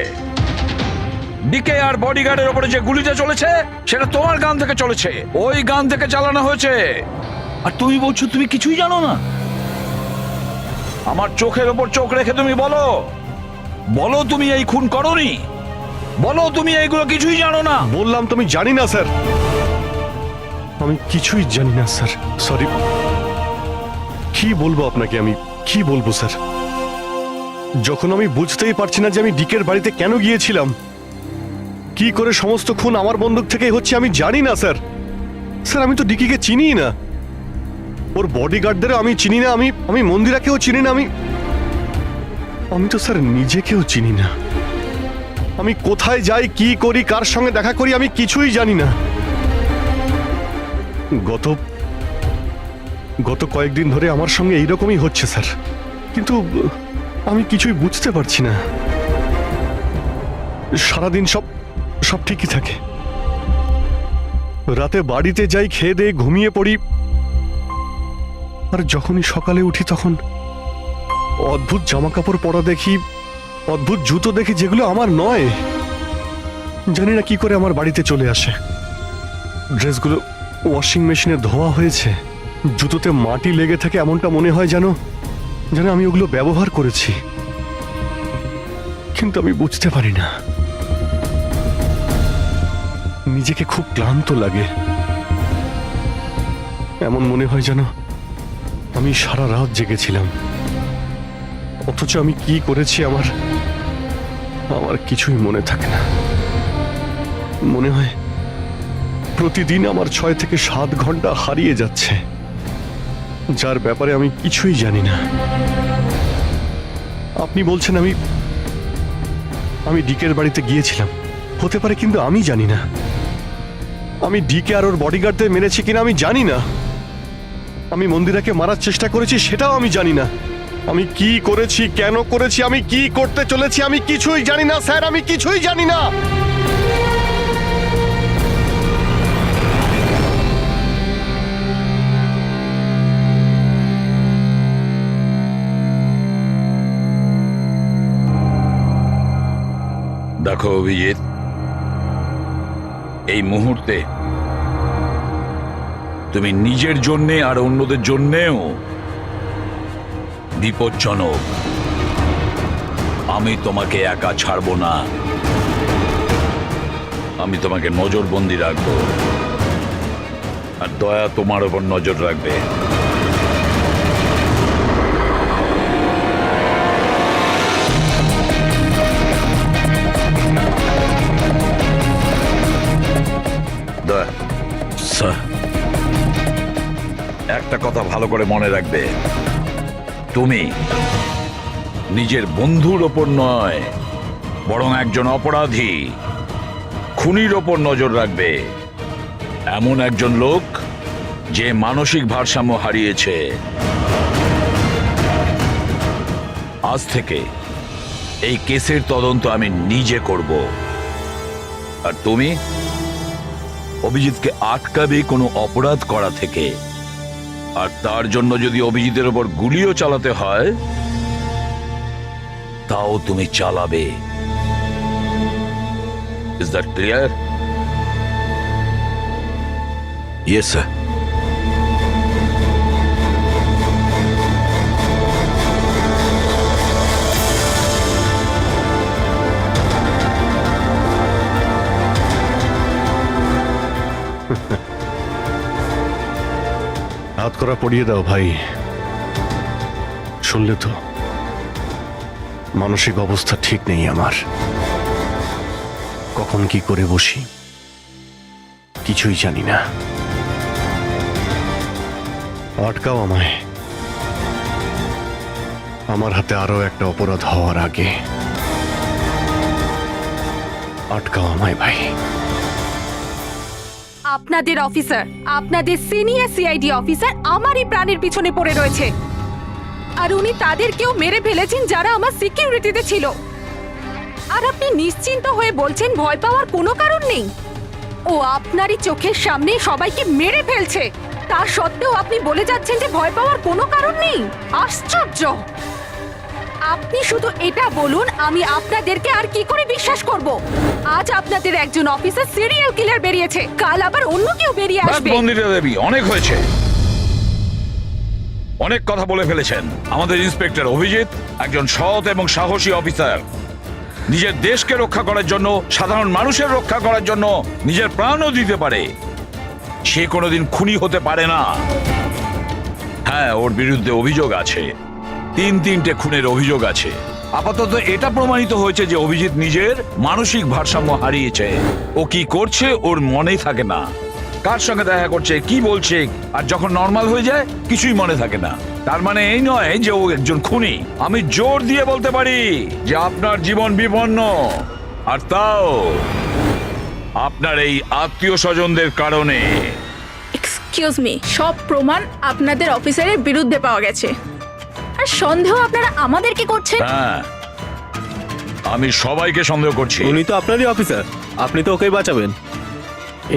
S3: ডিকে আর বডিগার্ডের উপরে যে গুলিটা চলেছে সেটা তোমার গান থেকে চলেছে, ওই গান থেকে চালানো হয়েছে। আর তুমি বলছো তুমি কিছুই জানো না? আমার চোখের ওপর চোখ রেখে তুমি বলো, বলো তুমি এই খুন করোনি। বলো তুমি এইগুলো কিছুই জানো না।
S2: বললাম তুমি জানি না স্যার, আমি কিছুই জানি না স্যার। সরি। কি বলবো আপনাকে, আমি কি বলবো স্যার? যখন আমি বুঝতেই পারছি না যে আমি ডিকের বাড়িতে কেন গিয়েছিলাম, কি করে সমস্ত খুন আমার বন্দুক থেকে হচ্ছে আমি জানি না স্যার। স্যার আমি তো ডিকিকে চিনি না, ওর বডিগার্ডদেরও আমি চিনি না, আমি মন্দিরাকেও চিনি না, আমি তো স্যার নিজেকেও চিনি না। আমি কোথায় যাই, কি করি, কার সঙ্গে দেখা করি, আমি কিছুই জানি না। গত কয়েকদিন ধরে আমার সঙ্গে এইরকমই হচ্ছে স্যার, কিন্তু আমি কিছুই বুঝতে পারছি না। সারাদিন সব ঠিকই থাকে, রাতে বাড়িতে যাই, খেয়ে দিয়ে ঘুমিয়ে পড়ি, আর যখনই সকালে উঠি তখন অদ্ভুত জামা কাপড় পরা দেখি, অদ্ভুত জুতো দেখি যেগুলো আমার নয়। জানি না কি করে আমার বাড়িতে চলে আসে। ড্রেসগুলো ওয়াশিং মেশিনে ধোয়া হয়েছে, জুতোতে মাটি লেগে থাকে, এমনটা মনে হয় যেন আমি ওগুলো ব্যবহার করেছি, কিন্তু আমি বুঝতে পারি না। নিজেকে খুব ক্লান্ত লাগে, এমন মনে হয় যেন আমি সারা রাত জেগেছিলাম, অথচ আমি কি করেছি আমার কিছুই মনে থাকে না। মনে হয় প্রতিদিন আমার 6 থেকে 7 ঘন্টা হারিয়ে যাচ্ছে, যার ব্যাপারে আমি কিছুই জানি না। আপনি বলছেন আমি ডিকের বাড়িতে গিয়েছিলাম, হতে পারে, কিন্তু আমি জানি না। আমি ডিকে আর ওর বডিগার্ডদের মেরেছি কিনা আমি জানি না। আমি মন্দিরাকে মারার চেষ্টা করেছি সেটাও আমি জানি না। আমি কি করেছি, কেন করেছি, আমি কি করতে চলেছি, আমি কিছুই জানি না স্যার, আমি কিছুই জানি না।
S3: দেখো অভিজিৎ, এই মুহূর্তে তুমি নিজের জন্যে আর অন্যদের জন্যেও বিপজ্জনক। আমি তোমাকে একা ছাড়বো না, আমি তোমাকে নজরবন্দি রাখবো, আর দয়া তোমার ওপর নজর রাখবে। দয়া, একটা কথা ভালো করে মনে রাখবে, তুমি নিজের বন্ধুর ওপর নয়, বরং একজন অপরাধী খুনির ওপর নজর রাখবে, এমন একজন লোক যে মানসিক ভারসাম্য হারিয়েছে। আজ থেকে এই কেসের তদন্ত আমি নিজে করব, আর তুমি অভিজিৎকে আটকাবে কোনো অপরাধ করা থেকে, আর তার জন্য যদি অভিজিতের ওপর গুলিও চালাতে হয় তাও তুমি চালাবে। Is that clear? Yes sir.
S2: হাত করা পড়িয়ে দাও ভাই। শুনলে তো, মানসিক অবস্থা ঠিক নেই আমার, কখন কি করে বসি কিছুই জানি না। আটকাও আমায়, আমার হাতে আরো একটা অপরাধ হওয়ার আগে। আটকাও আমায় ভাই।
S11: আপনাদের অফিসার, আপনাদের সিনিয়র সিআইডি অফিসার আমারই প্রাণের পিছনে পড়ে রয়েছে, আর উনি তাদেরকেও মেরে ফেলেছেন যারা আমার সিকিউরিটিতে ছিল। আর আপনি নিশ্চিন্ত হয়ে বলছেন ভয় পাওয়ার কোনো কারণ নেই। ও আপনারই চোখের সামনে সবাইকে মেরে ফেলছে, তা সত্ত্বেও আপনি বলে যাচ্ছেন যে ভয় পাওয়ার কোনো কারণ নেই। আশ্চর্য! আপনি শুধু এটা বলুন, আমি আপনাদেরকে আর কি করে বিশ্বাস করব? আজ আপনাদের একজন অফিসার সিরিয়াল কিলার বেরিয়েছে, কাল আবার অন্য কেউ বেরিয়ে আসবে।
S3: মন্দিরা দেবী, অনেক হয়েছে, অনেক কথা বলে ফেলেছেন। আমাদের ইন্সপেক্টর অভিজিৎ একজন সৎ এবং সাহসী অফিসার, নিজের দেশকে রক্ষা করার জন্য, সাধারণ মানুষের রক্ষা করার জন্য নিজের প্রাণও দিতে পারে। সে কোনোদিন খুনি হতে পারে না। হ্যাঁ, ওর বিরুদ্ধে অভিযোগ আছে, 3টে খুনের অভিযোগ আছে। আপাতত এটা প্রমাণিত হয়েছে যে অভিজিৎ নিজের মানসিক ভারসাম্য হারিয়েছে। ও কি করছে ওর মনেই থাকে না। কার সঙ্গে দেখা করছে, কি বলছে, আর যখন নর্মাল হয়ে যায় কিছুই মনে থাকে না। তার মানে এই নয় যে ও একজন খুনি। আমি জোর দিয়ে বলতে পারি যে আপনার জীবন বিপন্ন, আর তাও আপনার এই আত্মীয় স্বজনদের কারণে।
S8: এক্সকিউজ মি, সব প্রমাণ আপনাদের অফিসারের বিরুদ্ধে পাওয়া গেছে, আর সন্দেহ আপনারা আমাদেরকে করছেন।
S3: হ্যাঁ, আমি সবাইকে সন্দেহ করছি।
S12: উনি তো আপনারই অফিসার, আপনি তো ওকেই বাঁচাবেন।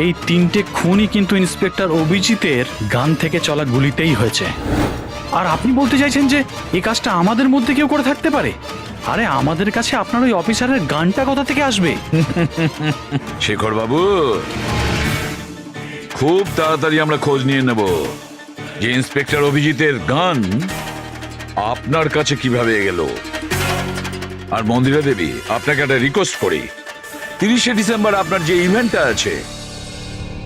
S13: এই 3টে খুনই কিন্তু ইন্সপেক্টর অভিজিতের গান থেকে চলা গুলিতেই হয়েছে। আর আপনি বলতে চাইছেন যে এই কাজটা আমাদের মধ্যে কেউ করে থাকতে পারে? আরে আমাদের কাছে আপনার ওই অফিসারের গানটা কোথা থেকে আসবে?
S3: শেখর বাবু, খুব তাড়াতাড়ি আমরা খোঁজ নিয়ে নেব যে ইন্সপেক্টর অভিজিতের গান আপনার কাছে কিভাবে গেল। আর মন্দিরা দেবী, আপনাকে একটা রিকোয়েস্ট করি, 30শে ডিসেম্বর আপনার যে ইভেন্টটা আছে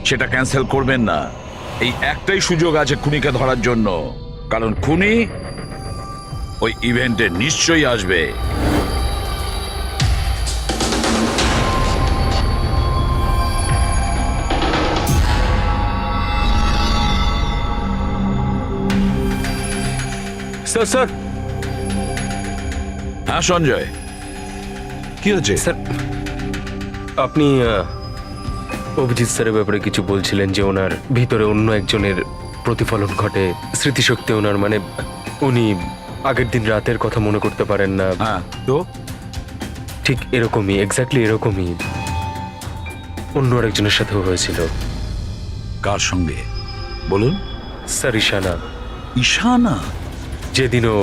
S3: সেটা ক্যান্সেল করবেন না। এই একটাই সুযোগ আছে খুনিকে ধরার জন্য, কারণ খুনি ওই ইভেন্টে নিশ্চয়ই আসবে।
S7: স্যার স্যার
S3: হ্যাঁ সঞ্জয়, কি হচ্ছে?
S7: স্যার, আপনি অভিজিৎ স্যারের ব্যাপারে কিছু বলছিলেন যে ওনার ভিতরে অন্য একজনের প্রতিফলন ঘটে, স্মৃতিশক্তি ওনার, মানে উনি আগের দিন রাতের কথা মনে করতে পারেন না।
S3: হ্যাঁ, তো
S7: ঠিক এরকমই, এক্স্যাক্টলি এরকমই অন্য আরেকজনের সাথেও হয়েছিল।
S3: কার সঙ্গে বলুন?
S7: স্যার ঈশানা।
S3: ঈশানা?
S7: যেদিনও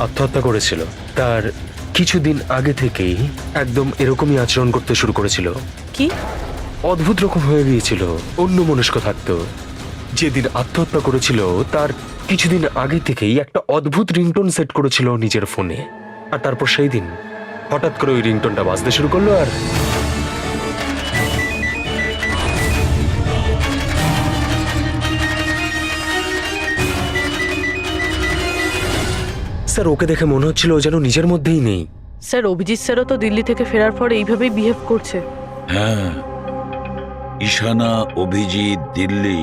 S7: আত্মহত্যা করেছিল তার কিছুদিন আগে থেকেই একদম এরকমই আচরণ করতে শুরু করেছিল।
S6: কি
S7: অদ্ভুত রকম হয়ে গিয়েছিল, অন্য মনস্ক থাকতো। যেদিন আত্মহত্যা করেছিল তার কিছুদিন আগে থেকেই একটা অদ্ভুত রিংটোন সেট করেছিল নিজের ফোনে, আর তারপর সেই দিন হঠাৎ করে ওই রিংটোনটা বাজতে শুরু করলো। আর স্যার, ওকে দেখে মনে হচ্ছিল ও যেন নিজের মধ্যেই নেই।
S6: স্যার, অভিজিৎ স্যারও তো দিল্লি থেকে ফেরার পর এইভাবেই বিহেভ করছে।
S3: হ্যাঁ, ঈশানা, অভিজিৎ, দিল্লি,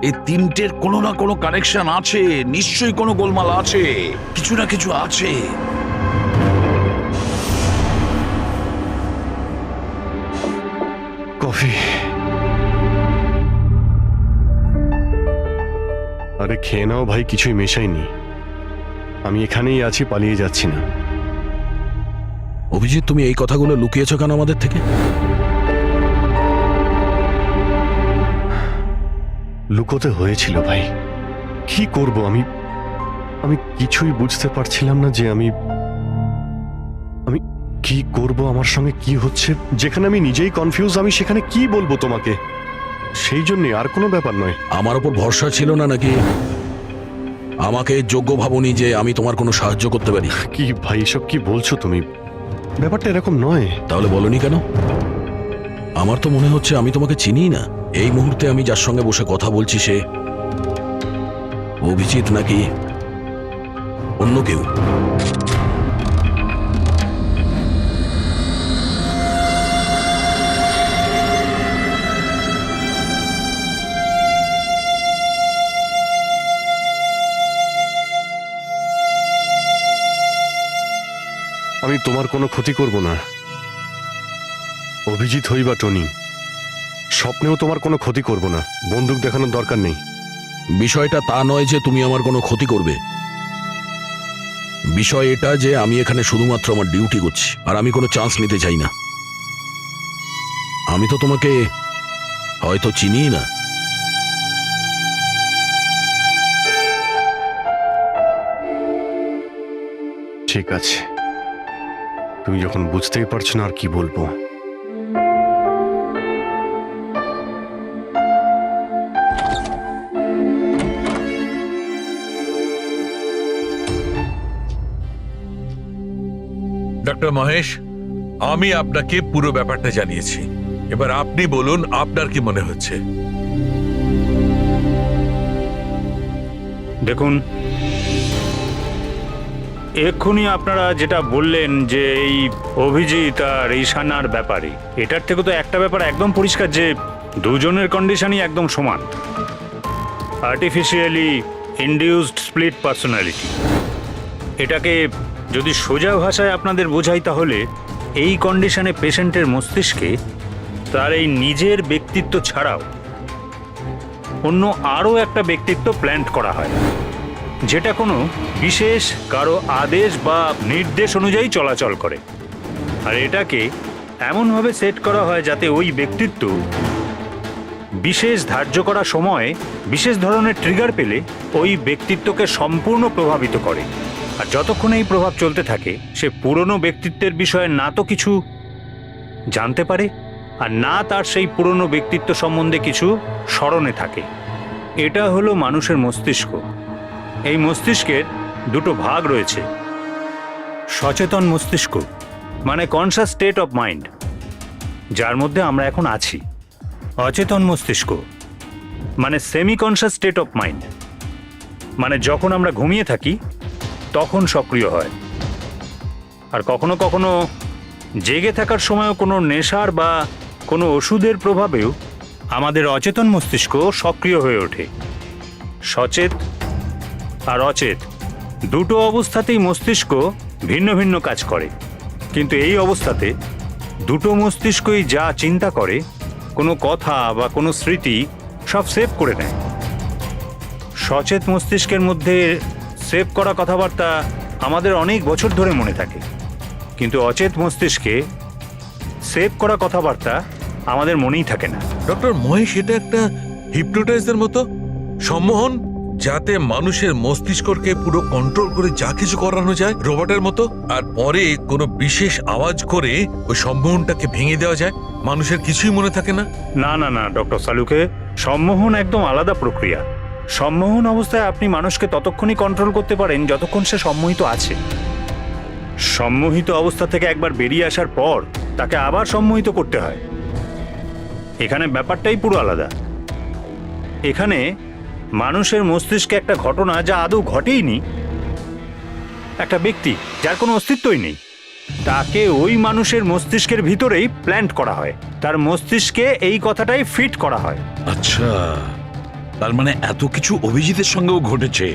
S3: এই তিনটের কোনো না কোনো কানেকশন আছে, নিশ্চয়ই কোনো গোলমাল আছে, কিছু না কিছু আছে।
S2: কফি। আরে খেয়ে নাও ভাই, কিছুই মেশাইনি। আমি এখানেই আছি, পালিয়ে যাচ্ছি না।
S4: অভিজিৎ, তুমি এই কথাগুলো লুকিয়েছো কেন আমাদের থেকে?
S2: লুকোতে হয়েছিল ভাই, কি করব আমি আমি কিছুই বুঝতে পারছিলাম না যে আমি কি করব, আমার সঙ্গে কি হচ্ছে। যেখানে আমি নিজেই কনফিউজ, আমি সেখানে কি বলবো তোমাকে। সেই জন্য আর কোনো ব্যাপার নয়।
S4: আমার ওপর ভরসা ছিল না নাকি? আমাকে যোগ্য ভাবনি যে আমি তোমার কোনো সাহায্য করতে পারি?
S2: কি ভাই, এসব কি বলছো তুমি? ব্যাপারটা এরকম নয়।
S4: তাহলে বলনি কেন? আমার তো মনে হচ্ছে আমি তোমাকে চিনি না। এই মুহূর্তে আমি যার সঙ্গে বসে কথা বলছি সে অভিজিৎ নাকি অন্য কেউ?
S2: আমি তোমার কোনো ক্ষতি করব না। অভিজিৎ হই বা টনি, স্বপ্নেও তোমার কোনো ক্ষতি করব না। বন্দুক দেখানোর দরকার নেই।
S4: বিষয়টা তা নয় যে তুমি আমার কোনো ক্ষতি করবে। বিষয় এটা যে আমি এখানে শুধুমাত্র আমার ডিউটি করছি, আর আমি কোনো চান্স নিতে চাই না। আমি তো তোমাকে হয়তো চিনি না।
S2: ঠিক আছে, তুমি যখন বুঝতেই পারছো না আর কি বলবো।
S10: ডক্টর মহেশ, আমি আপনাকে পুরো ব্যাপারটা জানিয়েছি। এবার আপনি বলুন আপনার কি মনে হচ্ছে।
S13: দেখুন, এক্ষুনি আপনারা যেটা বললেন যে এই অভিজিৎ আর ঈশানার ব্যাপারে, এটার থেকে তো একটা ব্যাপার একদম পরিষ্কার যে দুজনের কন্ডিশনই একদম সমান। Artificially induced split personality. এটাকে যদি সোজা ভাষায় আপনাদের বোঝাই তাহলে এই কন্ডিশনে পেশেন্টের মস্তিষ্কে তার এই নিজের ব্যক্তিত্ব ছাড়াও অন্য আরও একটা ব্যক্তিত্ব প্ল্যান্ট করা হয়, যেটা কোনো বিশেষ কারো আদেশ বা নির্দেশ অনুযায়ী চলাচল করে। আর এটাকে এমনভাবে সেট করা হয় যাতে ওই ব্যক্তিত্ব বিশেষ ধার্য করা সময়ে বিশেষ ধরনের ট্রিগার পেলে ওই ব্যক্তিত্বকে সম্পূর্ণ প্রভাবিত করে। আর যতক্ষণ এই প্রভাব চলতে থাকে সে পুরনো ব্যক্তিত্বের বিষয়ে না তো কিছু জানতে পারে আর না তার সেই পুরনো ব্যক্তিত্ব সম্বন্ধে কিছু স্মরণে থাকে। এটা হলো মানুষের মস্তিষ্ক। এই মস্তিষ্কের দুটো ভাগ রয়েছে। সচেতন মস্তিষ্ক মানে কনসাস স্টেট অফ মাইন্ড, যার মধ্যে আমরা এখন আছি। অচেতন মস্তিষ্ক মানে semi conscious state of mind, মানে যখন আমরা ঘুমিয়ে থাকি তখন সক্রিয় হয়। আর কখনো কখনো জেগে থাকার সময়ও কোনো নেশার বা কোনো ওষুধের প্রভাবেও আমাদের অচেতন মস্তিষ্ক সক্রিয় হয়ে ওঠে। সচেত আর অচেত দুটো অবস্থাতেই মস্তিষ্ক ভিন্ন ভিন্ন কাজ করে, কিন্তু এই অবস্থাতে দুটো মস্তিষ্কই যা চিন্তা করে, কোনো কথা বা কোনো স্মৃতি সব সেভ করে নেয়। সচেত মস্তিষ্কের মধ্যে সেভ করা কথাবার্তা আমাদের অনেক বছর ধরে মনে থাকে, কিন্তু অচেত মস্তিষ্কে সেভ করা কথাবার্তা আমাদের মনেই থাকে না।
S10: ডক্টর মহেশ, এটা একটা হিপনোটাইজের মতো সম্মোহন, যাতে মানুষের মস্তিষ্ককে পুরো কন্ট্রোল করে যা কিছু করানো যায় রোবটের মতো, আর পরে কোনো বিশেষ আওয়াজ করে ওই সম্মোহনটাকে ভেঙে দেওয়া যায়, মানুষের কিছুই মনে থাকে না।
S13: না না না ডক্টর সালুকে, সম্মোহন একদম আলাদা প্রক্রিয়া। সম্মোহন অবস্থায় আপনি মানুষকে ততক্ষণই কন্ট্রোল করতে পারেন যতক্ষণ সে সম্মোহিত আছে। সম্মোহিত অবস্থা থেকে একবার বেরিয়ে আসার পর তাকে আবার সম্মোহিত করতে হয়। এখানে ব্যাপারটাই পুরো আলাদা। এখানে মানুষের মস্তিষ্কে একটা ঘটনা যা আদৌ ঘটেইনি, একটা ব্যক্তি যার কোনো অস্তিত্বই নেই, তাকে ওই মানুষের মস্তিষ্কের ভিতরেই প্ল্যান্ট করা হয়। তার মস্তিষ্কে এই কথাটাই ফিট করা হয়।
S3: আচ্ছা, তার মানে এত কিছু অভিজিতের সঙ্গেও ঘটেছে।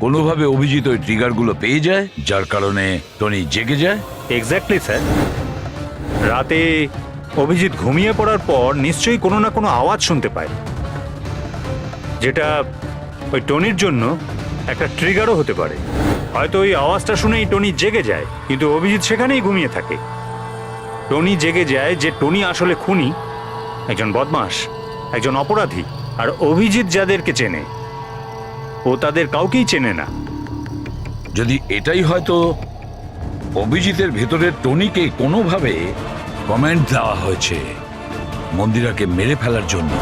S3: কোনোভাবে অভিজিৎ ওই ট্রিগারগুলো পেয়ে যায়, যার কারণে টনি জেগে যায়।
S13: Exactly sir. রাতে অভিজিৎ ঘুমিয়ে পড়ার পর নিশ্চয়ই কোনো না কোনো আওয়াজ শুনতে পায়, যেটা ওই টনির জন্য একটা ট্রিগারও হতে পারে। হয়তো ওই আওয়াজটা শুনেই টনি জেগে যায়, কিন্তু অভিজিৎ সেখানেই ঘুমিয়ে থাকে। টনি জেগে যায় যে টনি আসলে খুনি, একজন বদমাশ, একজন অপরাধী। আর অভিজিৎ যাদেরকে চেনে ও তাদের কাউকেই চেনে না।
S3: যদি এটাই হয়তো অভিজিতের ভেতরের টনিকে কোনোভাবে কমেন্ট দেওয়া হয়েছে মন্দিরাকে মেরে ফেলার জন্য,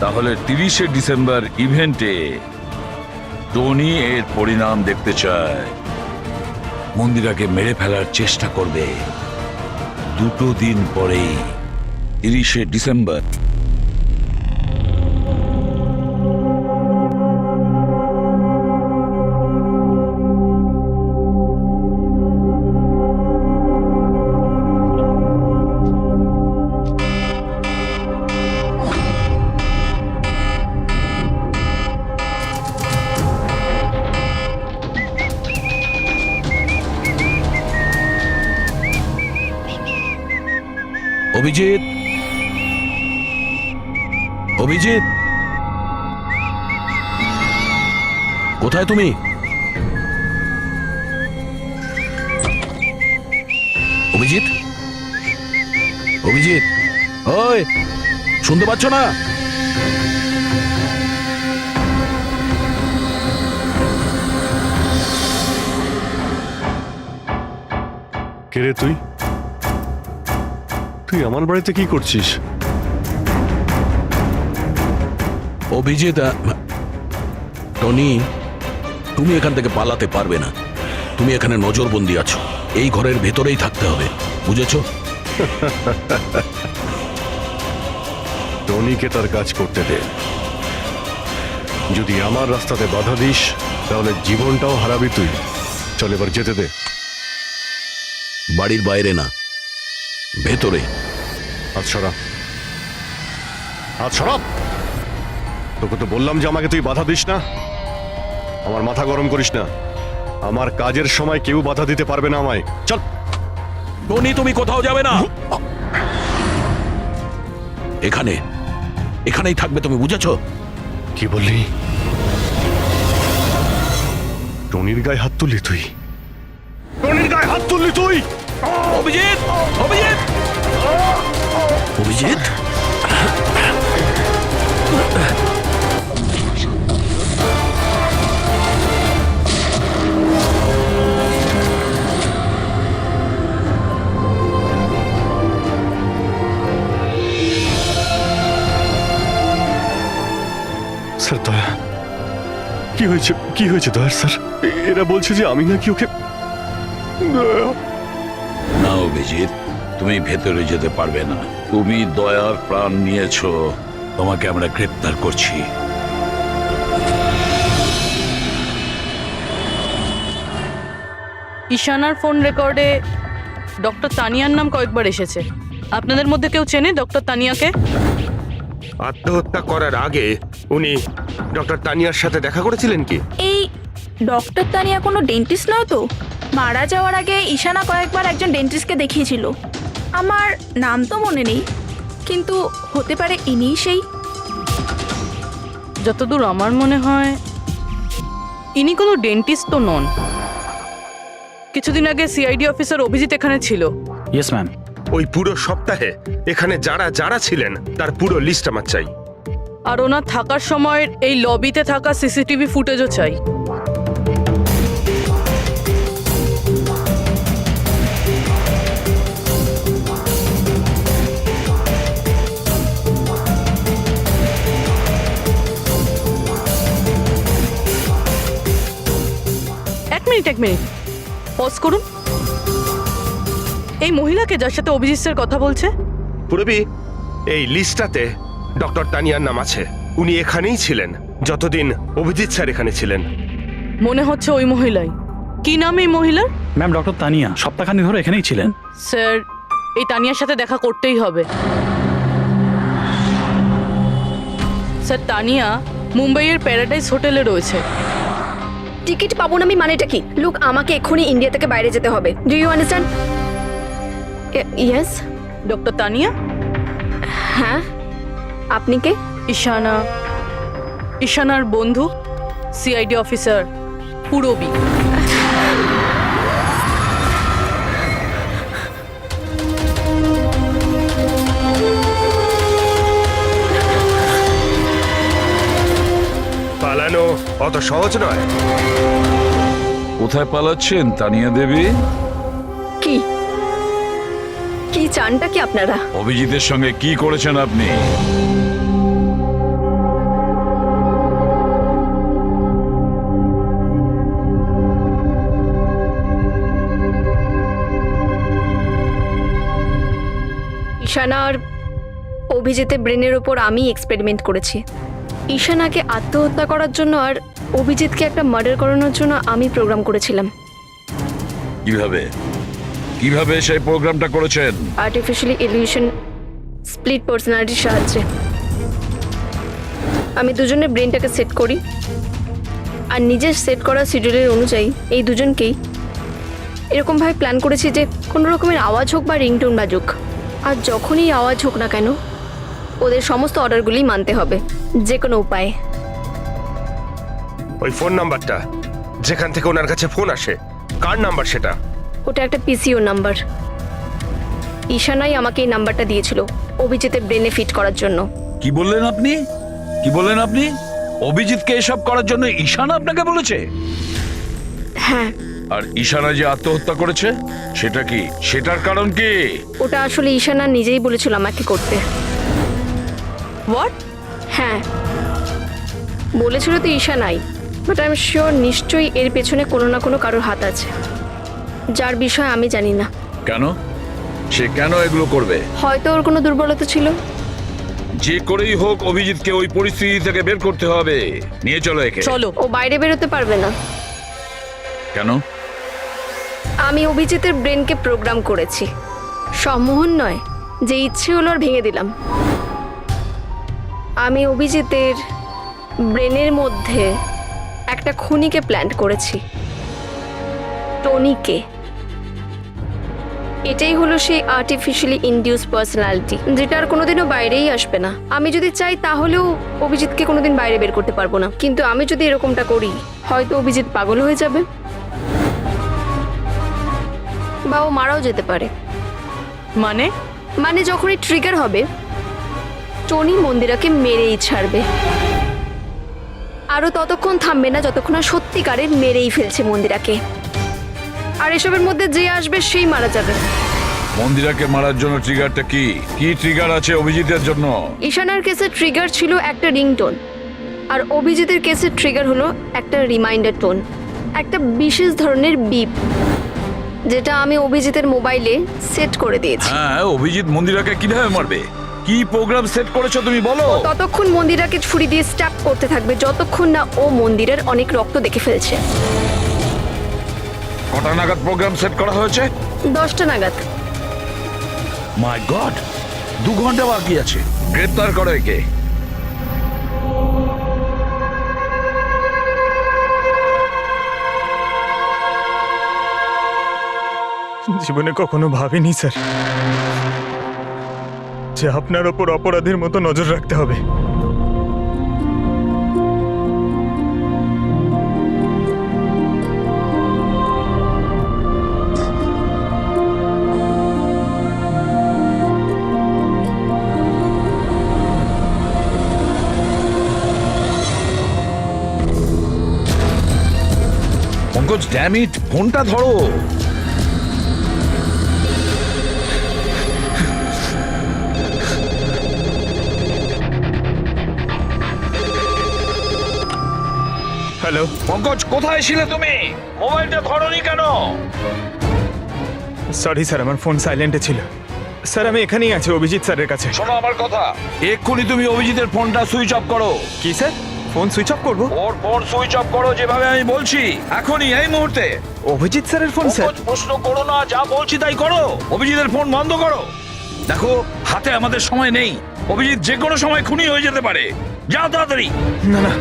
S3: তাহলে 30শে ডিসেম্বর ইভেন্টে টনি এর পরিণাম দেখতে চায়। মন্দিরাকে মেরে ফেলার চেষ্টা করবে 2 দিন পরেই, 30শে ডিসেম্বর। অভিজিৎ, অভিজিৎ, কোথায় তুমি? অভিজিৎ, অভিজিৎ, ওই শুনতে পাচ্ছ না?
S2: কে রে তুই? তুই আমার বাড়িতে কি করছিস?
S3: অভিজিৎ, টনি, তুমি এখান থেকে পালাতে পারবে না। তুমি এখানে নজরবন্দি আছো, এই ঘরের ভেতরেই থাকতে হবে, বুঝেছো?
S2: টনিকে তার কাজ করতে দে। যদি আমার রাস্তাতে বাধা দিস তাহলে জীবনটাও হারাবি তুই। চল এবার যেতে দে।
S3: বাড়ির বাইরে না, ভেতরে।
S2: আচ্ছা। হাত সরাব। তোকে তো বললাম যে আমাকে তুই বাধা দিস না। আমার মাথা গরম করিস না। আমার কাজের সময় কেউ বাধা দিতে পারবে না আমায়। চল।
S4: টনি, তুমি কোথাও যাবে না। এখানেই থাকবে, তুমি বুঝেছো?
S2: কি বললি? টনির গায়ে হাত তুললি তুই? টনির গায়ে হাত তুললি তুই?
S4: অভিজিৎ! অভিজিৎ! অভিজিৎ!
S2: স্যার, দয়া, কি হয়েছে দয়ার স্যার? এরা বলছে যে আমি নাকি ওকে।
S3: না অভিজিৎ, তুমি ভেতরে যেতে পারবে না। তুমি দয়ার প্রাণ নিয়েছো, তোমাকে আমরা গ্রেপ্তার করছি।
S6: ঈশানার ফোন রেকর্ডে ডক্টর তানিয়ার নাম কয়েকবার এসেছে। আপনাদের মধ্যে কেউ চেনে ডক্টর তানিয়াকে?
S9: আত্মহত্যা করার আগে উনি ডক্টর তানিয়ার সাথে দেখা করেছিলেন কি?
S8: এই ডক্টর তানিয়া কোনো ডেন্টিস্ট নয় তো? মারা যাওয়ার আগে ঈশানা কয়েকবার একজন ডেন্টিস্টকে দেখিয়েছিল। আমার নাম তো মনে নেই, কিন্তু হতে পারে ইনিই সেই।
S6: যতদূর আমার মনে হয় ইনি কোনো ডেন্টিস্ট তো নন। কিছুদিন আগে সিআইডি অফিসার অভিজিৎ এখানে ছিল।
S13: Yes ma'am.
S9: ওই পুরো সপ্তাহে এখানে যারা যারা ছিলেন তার পুরো লিস্ট আমার চাই।
S6: আর ওনার থাকার সময়ের এই লবিতে থাকা সিসিটিভি ফুটেজও চাই। এক মিনিট পজ করুন। এই মহিলাকে যার সাথে অভিজিৎ স্যার কথা বলছে?
S9: পুরবি, এই লিস্টটাতে ডক্টর তানিয়ার নাম আছে। উনি এখানেই ছিলেন যতদিন অভিজিৎ স্যার এখানে ছিলেন।
S6: মনে হচ্ছে ওই মহিলাই। কি নাম এই মহিলার?
S13: ম্যাম, ডক্টর তানিয়া সপ্তাহখানেক ধরে এখানেই ছিলেন।
S6: স্যার, এই তানিয়ার সাথে দেখা করতেই হবে। স্যার, তানিয়া মুম্বাইয়ের প্যারাডাইস হোটেলে রয়েছে।
S8: টিকিট পাবো না আমি মানেটা কি? লুক, আমাকে এক্ষুনি ইন্ডিয়া থেকে বাইরে যেতে হবে। Do you understand? Yes.
S6: Doctor Tania?
S8: হ্যাঁ, আপনি কে?
S6: ঈশানার বন্ধু, সিআইডি অফিসার পুরবী।
S9: পালানো অত সহজ নয়।
S3: কোথায় পালাচ্ছেন তানিয়া দেবী?
S8: কি কি চানটা কি আপনারা?
S3: অভিজিতের সঙ্গে কি করেছেন আপনি?
S8: ঈশানা আর অভিজিতের ব্রেনের ওপর আমি এক্সপেরিমেন্ট করেছি। ঈশানাকে আত্মহত্যা করার জন্য আর অভিজিৎকে একটা মার্ডার করানোর জন্য আমি প্রোগ্রাম করেছিলাম।
S3: কিভাবে সেই প্রোগ্রামটা করেছেন?
S8: আর্টিফিশিয়ালি ইলিউশন স্প্লিট পার্সোনালিটির সাহায্যে আমি দুজনের ব্রেনটাকে সেট করি, আর নিজের সেট করা শিডিউলের অনুযায়ী এই দুজনকেই এরকমভাবে প্ল্যান করেছি যে কোনো রকমের আওয়াজ হোক বা রিংটোন বাজুক, আর যখনই আওয়াজ হোক না কেন ওদের সমস্ত অর্ডারগুলি মানতে হবে যে কোনো উপায়ে।
S9: ওই ফোন নাম্বারটা যেখান থেকে ওনার কাছে ফোন আসে, কার নাম্বার সেটা?
S8: ওটা একটা পিসিও নাম্বার। ঈশানাই আমাকে এই নাম্বারটা দিয়েছিল অভিজিতের ব্রেনে ফিট করার জন্য।
S3: কি বললেন আপনি? অভিজিৎকে এসব করার জন্য ঈশানা আপনাকে বলেছে?
S8: হ্যাঁ।
S3: আর ঈশানা যে আত্মহত্যা করেছে সেটা কি? সেটার কারণ কি?
S8: ওটা আসলে ঈশানা নিজেই বলেছিল আমাকে করতে।
S6: হোয়াট?
S8: হ্যাঁ, বলেছিল তো ঈশানাই, বাট আই এম শিওর নিশ্চয়ই এর পেছনে কোনো না কোনো কারোর হাত আছে, যার বিষয়ে আমি জানি না।
S3: কেন? সে কেন এগুলো করবে?
S8: হয়তো ওর কোনো দুর্বলতা ছিল।
S3: যে করেই হোক অভিজিৎকে ওই পরিস্থিতি থেকে বের করতে হবে। নিয়ে চলো একে।
S6: চলো।
S8: ও বাইরে বেরোতে পারবে না।
S3: কেন?
S8: আমি অভিজিতের ব্রেনকে প্রোগ্রাম করেছি। সম্মোহন নয়, যে ইচ্ছে হলো আর ভেঙে দিলাম।
S11: আমি অভিজিতের ব্রেনের মধ্যে একটা খুনিকে প্ল্যান করেছি, টনিকে। এটাই হলো সেই আর্টিফিশিয়ালি ইনডিউস পার্সোনালিটি, যেটা আর কোনোদিনও বাইরেই আসবে না। আমি যদি চাই তাহলেও অভিজিৎকে কোনোদিন বাইরে বের করতে পারবো না, কিন্তু আমি যদি এরকমটা করি হয়তো অভিজিৎ পাগল হয়ে যাবে বা ও মারাও যেতে পারে। মানে যখনই ট্রিগার হবে টনি মন্দিরাকে মেরেই ছাড়বে, আরও ততক্ষণ থামবে না যতক্ষণ না সত্যিকারের মেরেই ফেলছে মন্দিরাকে। আর এসবের মধ্যে যে আসবে সেই মারা যাবে।
S3: মন্দিরাকে মারার জন্য ট্রিগারটা কি কি ট্রিগার আছে অভিজিতের জন্য?
S11: ঈশানার কেসের ট্রিগার ছিল একটা রিংটোন, আর অভিজিতের কেসের ট্রিগার হলো একটা রিমাইন্ডার টোন, একটা বিশেষ ধরনের বিপ, যেটা আমি অভিজিতের মোবাইলে সেট করে দিয়েছি।
S3: হ্যাঁ, অভিজিৎ মন্দিরাকে কিভাবে মারবে? কি প্রোগ্রাম সেট করেছো তুমি বলো?
S11: ততক্ষণ মন্দিরাকে ছুরি দিয়ে স্ট্যাপ করতে থাকবে যতক্ষণ না ও মন্দিরের অনেক রক্ত দেখে ফেলছে।
S3: কটা নাগাদ প্রোগ্রাম সেট করা হয়েছে?
S11: 10টা নাগাদ।
S3: মাই গড, 2 ঘন্টা বাকি আছে। গ্রেপ্তার করো একে।
S5: জীবনে কখনো ভাবিনি স্যার যে আপনার ওপর অপরাধীর মতো নজর রাখতে হবে।
S3: পঙ্কজ, ড্যাম ইট, ফোনটা ধরো।
S5: হ্যালো
S3: পঙ্কজ, কোথায় ছিলে তুমি? মোবাইলটা ধরোনি কেন?
S5: সরি স্যার, আমার ফোন সাইলেন্টে ছিল। স্যার আমি এখানেই আছি অভিজিৎ স্যারের কাছে।
S3: শোনো আমার কথা, এক্ষুনি তুমি অভিজিতের ফোনটা সুইচ অফ করো।
S5: কি স্যার, ফোন সুইচ অফ করবো?
S3: ওর ফোন সুইচ অফ করো যেভাবে আমি বলছি, এখনই, এই মুহূর্তে।
S5: অভিজিৎ স্যারের ফোন স্যার?
S3: পঙ্কজ, প্রশ্ন করো না, যা বলছি তাই করো। অভিজিতের ফোন বন্ধ করো। দেখো, হাতে আমাদের সময় নেই। অভিজিৎ যে কোনো সময় খুনি হয়ে যেতে পারে। যাও তাড়াতাড়ি।
S5: না না,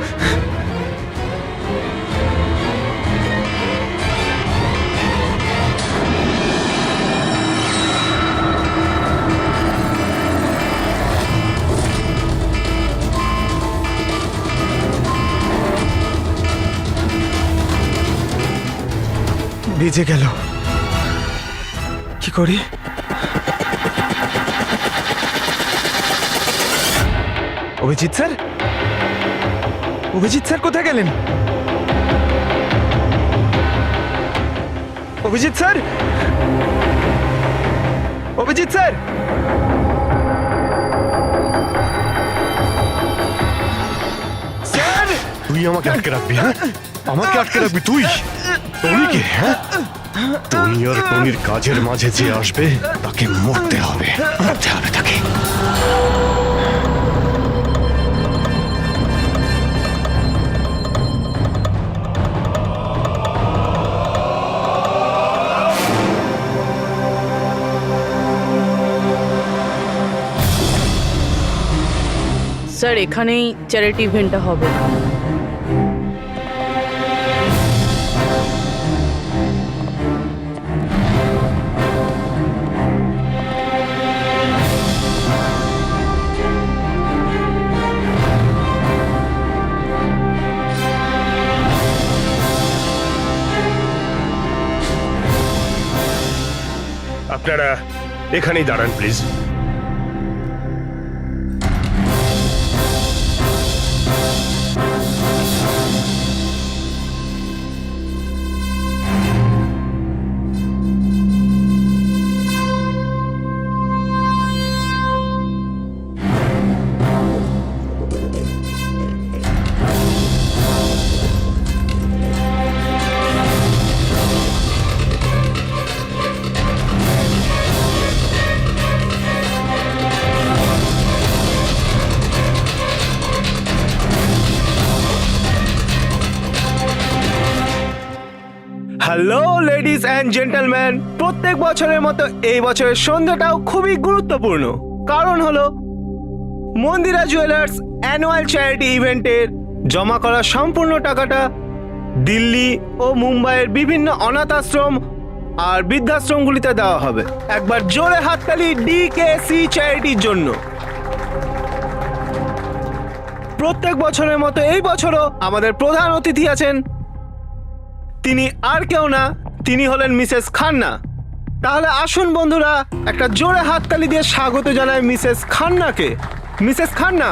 S5: ভিজে গেল, কি করি? অভিজিৎ স্যার, অভিজিৎ স্যার কোথায় গেলেন? Abhijit sir, Abhijit sir, sir!
S2: তুই আমাকে আটকে রাখবি? হ্যাঁ, আমাকে আটকে রাখবি তুই? টনিকে? হ্যাঁ, টনি আর টনির কাজের মাঝে যে আসবে তাকে মরতে হবে, মরতে হবে তাকে।
S6: স্যার এখানেই চ্যারিটি ইভেন্টটা হবে।
S9: আপনারা এখানেই দাঁড়ান please.
S12: Hello ladies and gentleman, প্রত্যেক বছরের মতো এই বছরের সন্ধ্যাটাও খুবই গুরুত্বপূর্ণ। কারণ হলো মন্দিরা জুয়েলার্স অ্যানুয়াল চ্যারিটি ইভেন্টের জমা করা সম্পূর্ণ টাকাটা দিল্লি ও মুম্বাইয়ের বিভিন্ন অনাথ আশ্রম আর বৃদ্ধাশ্রমগুলিতে দেওয়া হবে। একবার জোরে হাততালি ডিকেসি চ্যারিটির জন্য। প্রত্যেক বছরের মতো এই বছরও আমাদের প্রধান অতিথি আছেন। তিনি আর কেউ না, তিনি হলেন মিসেস খান্না। তাহলে আসুন বন্ধুরা, একটা জোরে হাততালি দিয়ে স্বাগত জানাই মিসেস খান্নাকে। Mrs Khanna,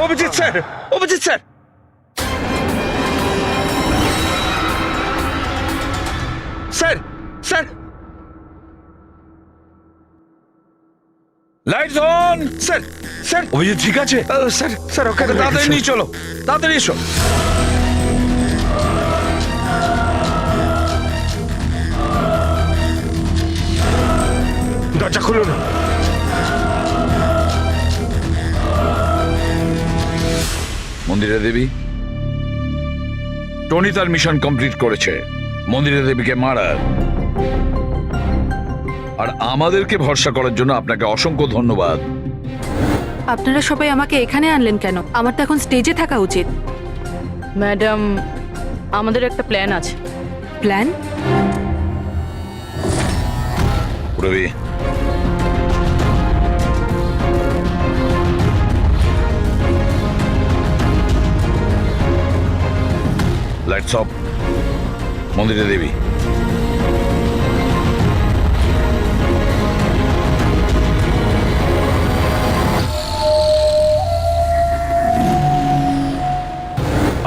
S9: Abhijit sir, Abhijit sir, sir, sir,
S3: lights on.
S9: Sir, sir,
S3: Abhijit ঠিক আছে?
S9: স্যার, স্যার, ওকে
S3: তাড়াতাড়ি নিয়ে চলো, তাড়াতাড়ি এসো।
S9: দরজা খুলুন।
S3: মন্দিরা দেবী, টনি তার মিশন কমপ্লিট করেছে, মন্দিরা দেবীকে মারার। আর আমাদেরকে ভরসা করার জন্য আপনাকে অসংখ্য ধন্যবাদ।
S11: আপনারা সবাই আমাকে এখানে আনলেন কেন? আমার তো এখন স্টেজে থাকা উচিত।
S6: ম্যাডাম, আমাদের একটা প্ল্যান আছে।
S11: Plan?
S3: Ravi, lights off. Mandira Devi,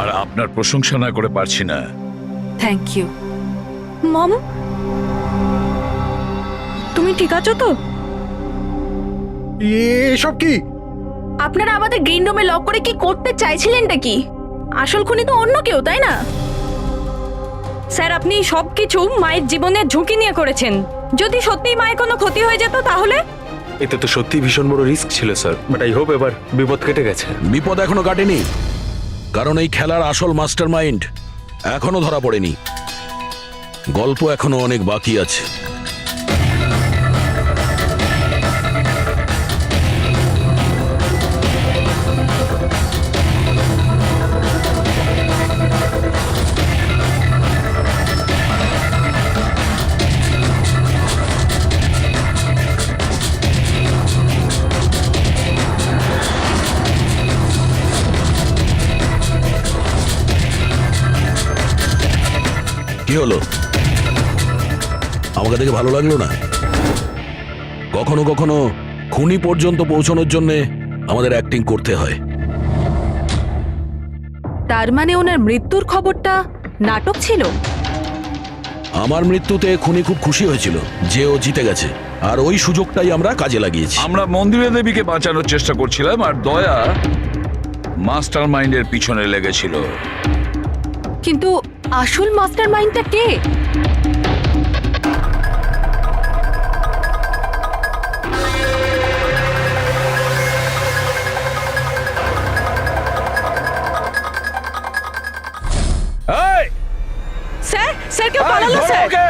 S3: আর আপনার প্রশংসা না করে পারছি না।
S11: Thank you.
S8: মম, তুমি ঠিক আছো তো?
S2: এসব কি?
S8: আপনারা আমাদের গ্রিন রুমে লক করে কি করতে চাইছিলেনটা কি? আসল খুনি তো অন্য কেউ, তাই না? স্যার, আপনি সবকিছু মায়ের জীবনের ঝুঁকি নিয়ে করেছেন। যদি সত্যিই মায়ের কোনো ক্ষতি হয়ে যেত তাহলে?
S7: এতে তো সত্যি ভীষণ বড় রিস্ক ছিল স্যার, বাট আই হোপ এবার বিপদ কেটে গেছে।
S4: বিপদ এখনো কাটেনি, কারণ এই খেলার আসল মাস্টারমাইন্ড এখনো ধরা পড়েনি। গল্প এখনো অনেক বাকি আছে। কি হলো? আমাকে দেখে ভালো লাগলো না? কখনো কখনো খুনি পর্যন্ত পৌঁছানোর জন্য আমাদের অ্যাক্টিং করতে হয়।
S11: তার মানে ওনার মৃত্যুর খবরটা নাটক ছিল?
S4: আমার মৃত্যুতে খুনি খুব খুশি হয়েছিল যে ও জিতে গেছে, আর ওই সুযোগটাই আমরা কাজে লাগিয়েছি।
S3: আমরা মন্দিরা দেবীকে বাঁচানোর চেষ্টা করছিলাম, আর দয়া মাস্টার মাইন্ডের পিছনে লেগেছিল।
S11: কিন্তু আসল মাস্টার মাইন্ডটা কে?
S3: এই,
S6: স্যার স্যার কেউ
S3: এই,
S6: পালালো
S3: ধরো
S6: স্যার।
S3: ওকে।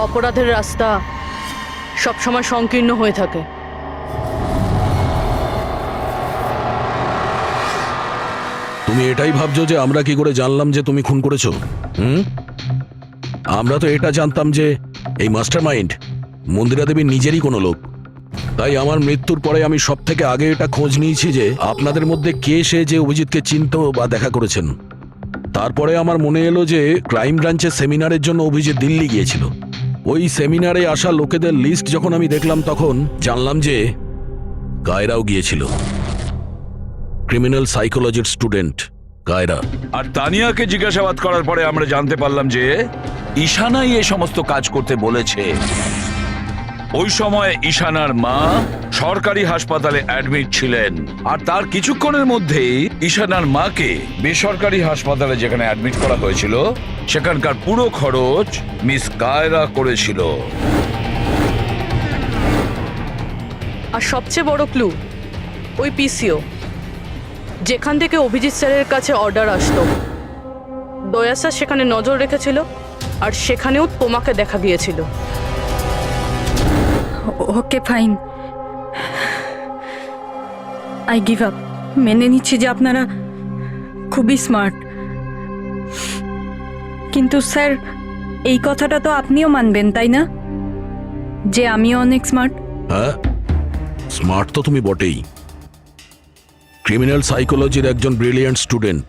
S6: অপরাধের রাস্তা সবসময় সংকীর্ণ হয়ে থাকে।
S4: তুমি এটাই ভাবছো যে আমরা কি করে জানলাম যে তুমি খুন করেছো? আমরা তো এটা জানতাম যে এই মাস্টারমাইন্ড মন্দিরা দেবীর নিজেরই কোনো লোক। তাই আমার মৃত্যুর পরে আমি সব থেকে আগে এটা খোঁজ নিয়েছি যে আপনাদের মধ্যে কে সে যে অভিজিৎকে চিনত বা দেখা করেছেন। তারপরে আমার মনে এলো যে ক্রাইম ব্রাঞ্চের সেমিনারের জন্য অভিজিৎ দিল্লি গিয়েছিল। ওই সেমিনারে আসা লোকেদের লিস্ট যখন আমি দেখলাম তখন জানলাম যে কায়রাও গিয়েছিল। ক্রিমিনাল সাইকোলজির স্টুডেন্ট কায়রা।
S3: আর তানিয়াকে জিজ্ঞাসাবাদ করার পরে আমরা জানতে পারলাম যে ঈশানাই এই সমস্ত কাজ করতে বলেছে। ওই সময় ঈশানার মা সরকারি হাসপাতালে অ্যাডমিট ছিলেন, আর তার কিছুক্ষণের মধ্যেই ঈশানার মাকে বেসরকারি হাসপাতালে যেখানে অ্যাডমিট করা হয়েছিল সেখানকার পুরো খরচ মিস কায়রা করেছিল।
S6: আর সবচেয়ে বড় ক্লু ওই পিসিও, যেখান থেকে অভিজিৎ স্যারের কাছে অর্ডার আসতো। দয়া স্যার সেখানে নজর রেখেছিল, আর সেখানেও তোমাকে দেখা গিয়েছিল।
S8: Okay fine, I give up. মেনে নিচ্ছি যে আপনারা খুবই স্মার্ট, কিন্তু স্যার এই কথাটা তো আপনিও মানবেন তাই না, যে আমিও অনেক স্মার্ট?
S4: হ্যাঁ, স্মার্ট তো তুমি বটেই। ক্রিমিনাল সাইকোলজির একজন ব্রিলিয়ান্ট স্টুডেন্ট,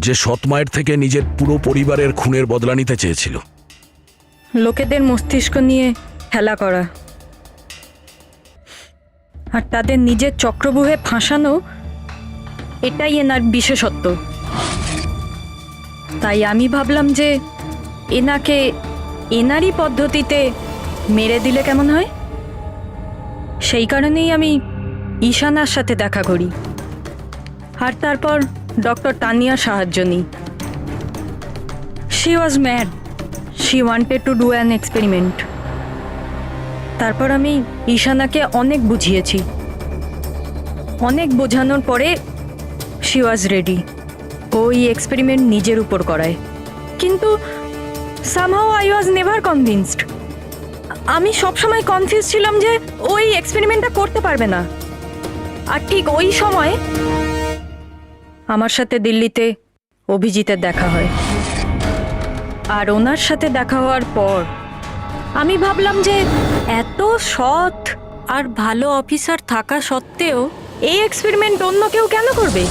S4: যে সৎ মায়ের থেকে নিজের পুরো পরিবারের খুনের বদলা নিতে চেয়েছিল।
S8: লোকেদের মস্তিষ্ক নিয়ে খেলা করা আর তাদের নিজের চক্রব্যূহে ফাঁসানো, এটাই এনার বিশেষত্ব। তাই আমি ভাবলাম যে এনাকে এনারই পদ্ধতিতে মেরে দিলে কেমন হয়। সেই কারণেই আমি ঈশানার সাথে দেখা করি, আর তারপর ডক্টর তানিয়ার সাহায্য নিই। She was mad, she wanted to do an experiment. তারপর আমি ঈশানাকে অনেক বুঝিয়েছি, অনেক বোঝানোর পরে শি ওয়াজ রেডি। ওই এক্সপেরিমেন্ট নিজের উপর করায়, কিন্তু somehow I was never convinced. আমি সবসময় কনফিউজ ছিলাম যে ওই এক্সপেরিমেন্টটা করতে পারবে না। আর ঠিক ওই সময় আমার সাথে দিল্লিতে অভিজিতের দেখা হয়, আর ওনার সাথে দেখা হওয়ার পর আমি ভাবলাম যে এত সৎ আর ভালো অফিসার থাকা সত্ত্বেও এই এক্সপেরিমেন্ট অন্য কেউ কেন করবে।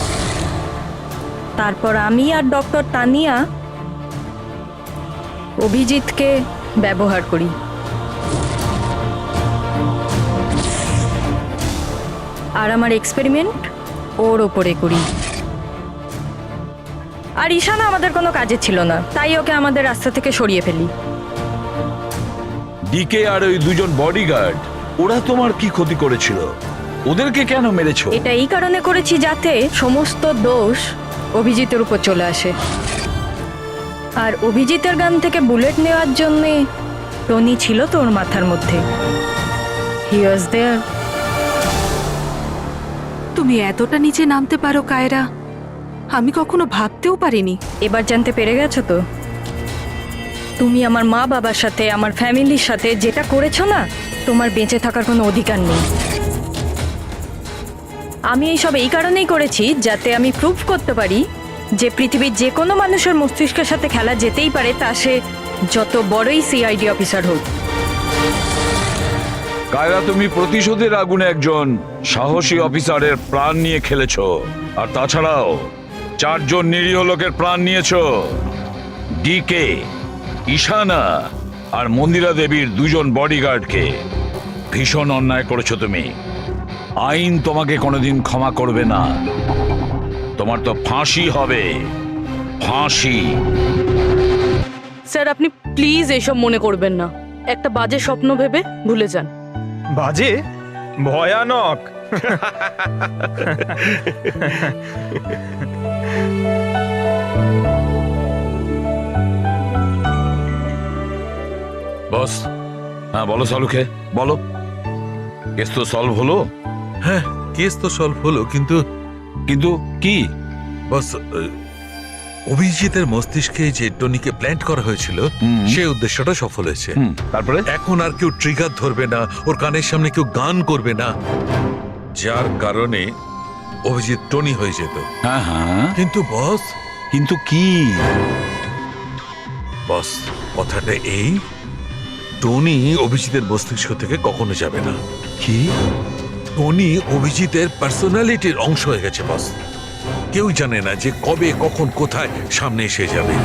S8: তারপর আমি আর ডক্টর তানিয়া অভিজিৎকে ব্যবহার করি। আর আমার এক্সপেরিমেন্ট ওর ওপরে করি। আর ঈশানা আমাদের কোনো কাজে ছিল না, তাই ওকে আমাদের রাস্তা থেকে সরিয়ে ফেলি।
S3: ডিকে আর ওই দুজন বডিগার্ড, ওরা তোমার কি ক্ষতি করেছিল? ওদেরকে কেন মেরেছো?
S8: এটা এই কারণে করেছি যাতে সমস্ত দোষ অভিজিতের উপর চলে আসে। আর অভিজিতের গান থেকে বুলেট নেওয়ার জন্যে টনি ছিল তোর মাথার মধ্যে। হি ওয়াজ দেয়ার।
S11: তুমি এতটা নিচে নামতে পারো কায়রা, আমি কখনো ভাবতেও পারিনি।
S8: এবার জানতে পেরে গেছো তো? তুমি আমার মা বাবার সাথে, আমার ফ্যামিলির সাথে যেটা করেছো না, তোমার বেঁচে থাকার কোনো অধিকার নেই। আমি এইসব এই কারণেই করেছি যাতে আমি প্রুভ করতে পারি যে পৃথিবীর যে কোনো মানুষের মস্তিষ্কের সাথে খেলা যেতেই পারে, তা সে যত বড়ই সিআইডি অফিসার হোক।
S3: কায়রা, তুমি প্রতিশোধের আগুনে একজন সাহসী অফিসারের প্রাণ নিয়ে খেলেছো, আর তাছাড়াও 4 জন নিরীহ লোকের প্রাণ নিয়েছো। ডিকে, ঈশানা আর মন্দিরা দেবীর 2 জন বডিগার্ডকে। ভীষণ অন্যায় করেছো তুমি। আইন তোমাকে কোনোদিন ক্ষমা করবে না। তোমার তো ফাঁসি হবে, ফাঁসি।
S6: স্যার, আপনি প্লিজ এসব মনে করবেন না। একটা বাজে স্বপ্ন ভেবে ভুলে যান।
S5: বাজে? ভয়ানক।
S3: বস, হ্যাঁ বলো সালুকে, বলো। কেস তো সলভ হলো?
S10: হ্যাঁ, কেস তো সলভ হলো, কিন্তু
S3: কিন্তু কি?
S10: বস, অভিজিতের মস্তিষ্কে যে টনিকে প্ল্যান্ট করা হয়েছিল, সেই উদ্দেশ্যটা সফল হয়েছে।
S3: তারপরে
S10: এখন আর কেউ ট্রিগার ধরবে না, ওর কানের সামনে কেউ গান করবে না, যার কারণে অভিজিৎ টনি হয়ে যেত।
S3: হ্যাঁ হ্যাঁ,
S10: কিন্তু বস,
S3: কিন্তু কি?
S10: বস, কথাটা এই, টনি অভিজিতের মস্তিষ্ক থেকে কখনো যাবে না।
S3: কি?
S10: টনি অভিজিতের পার্সোনালিটির অংশ হয়ে গেছে বস। কেউ জানে না যে কবে, কখন, কোথায় সামনে এসে যাবে।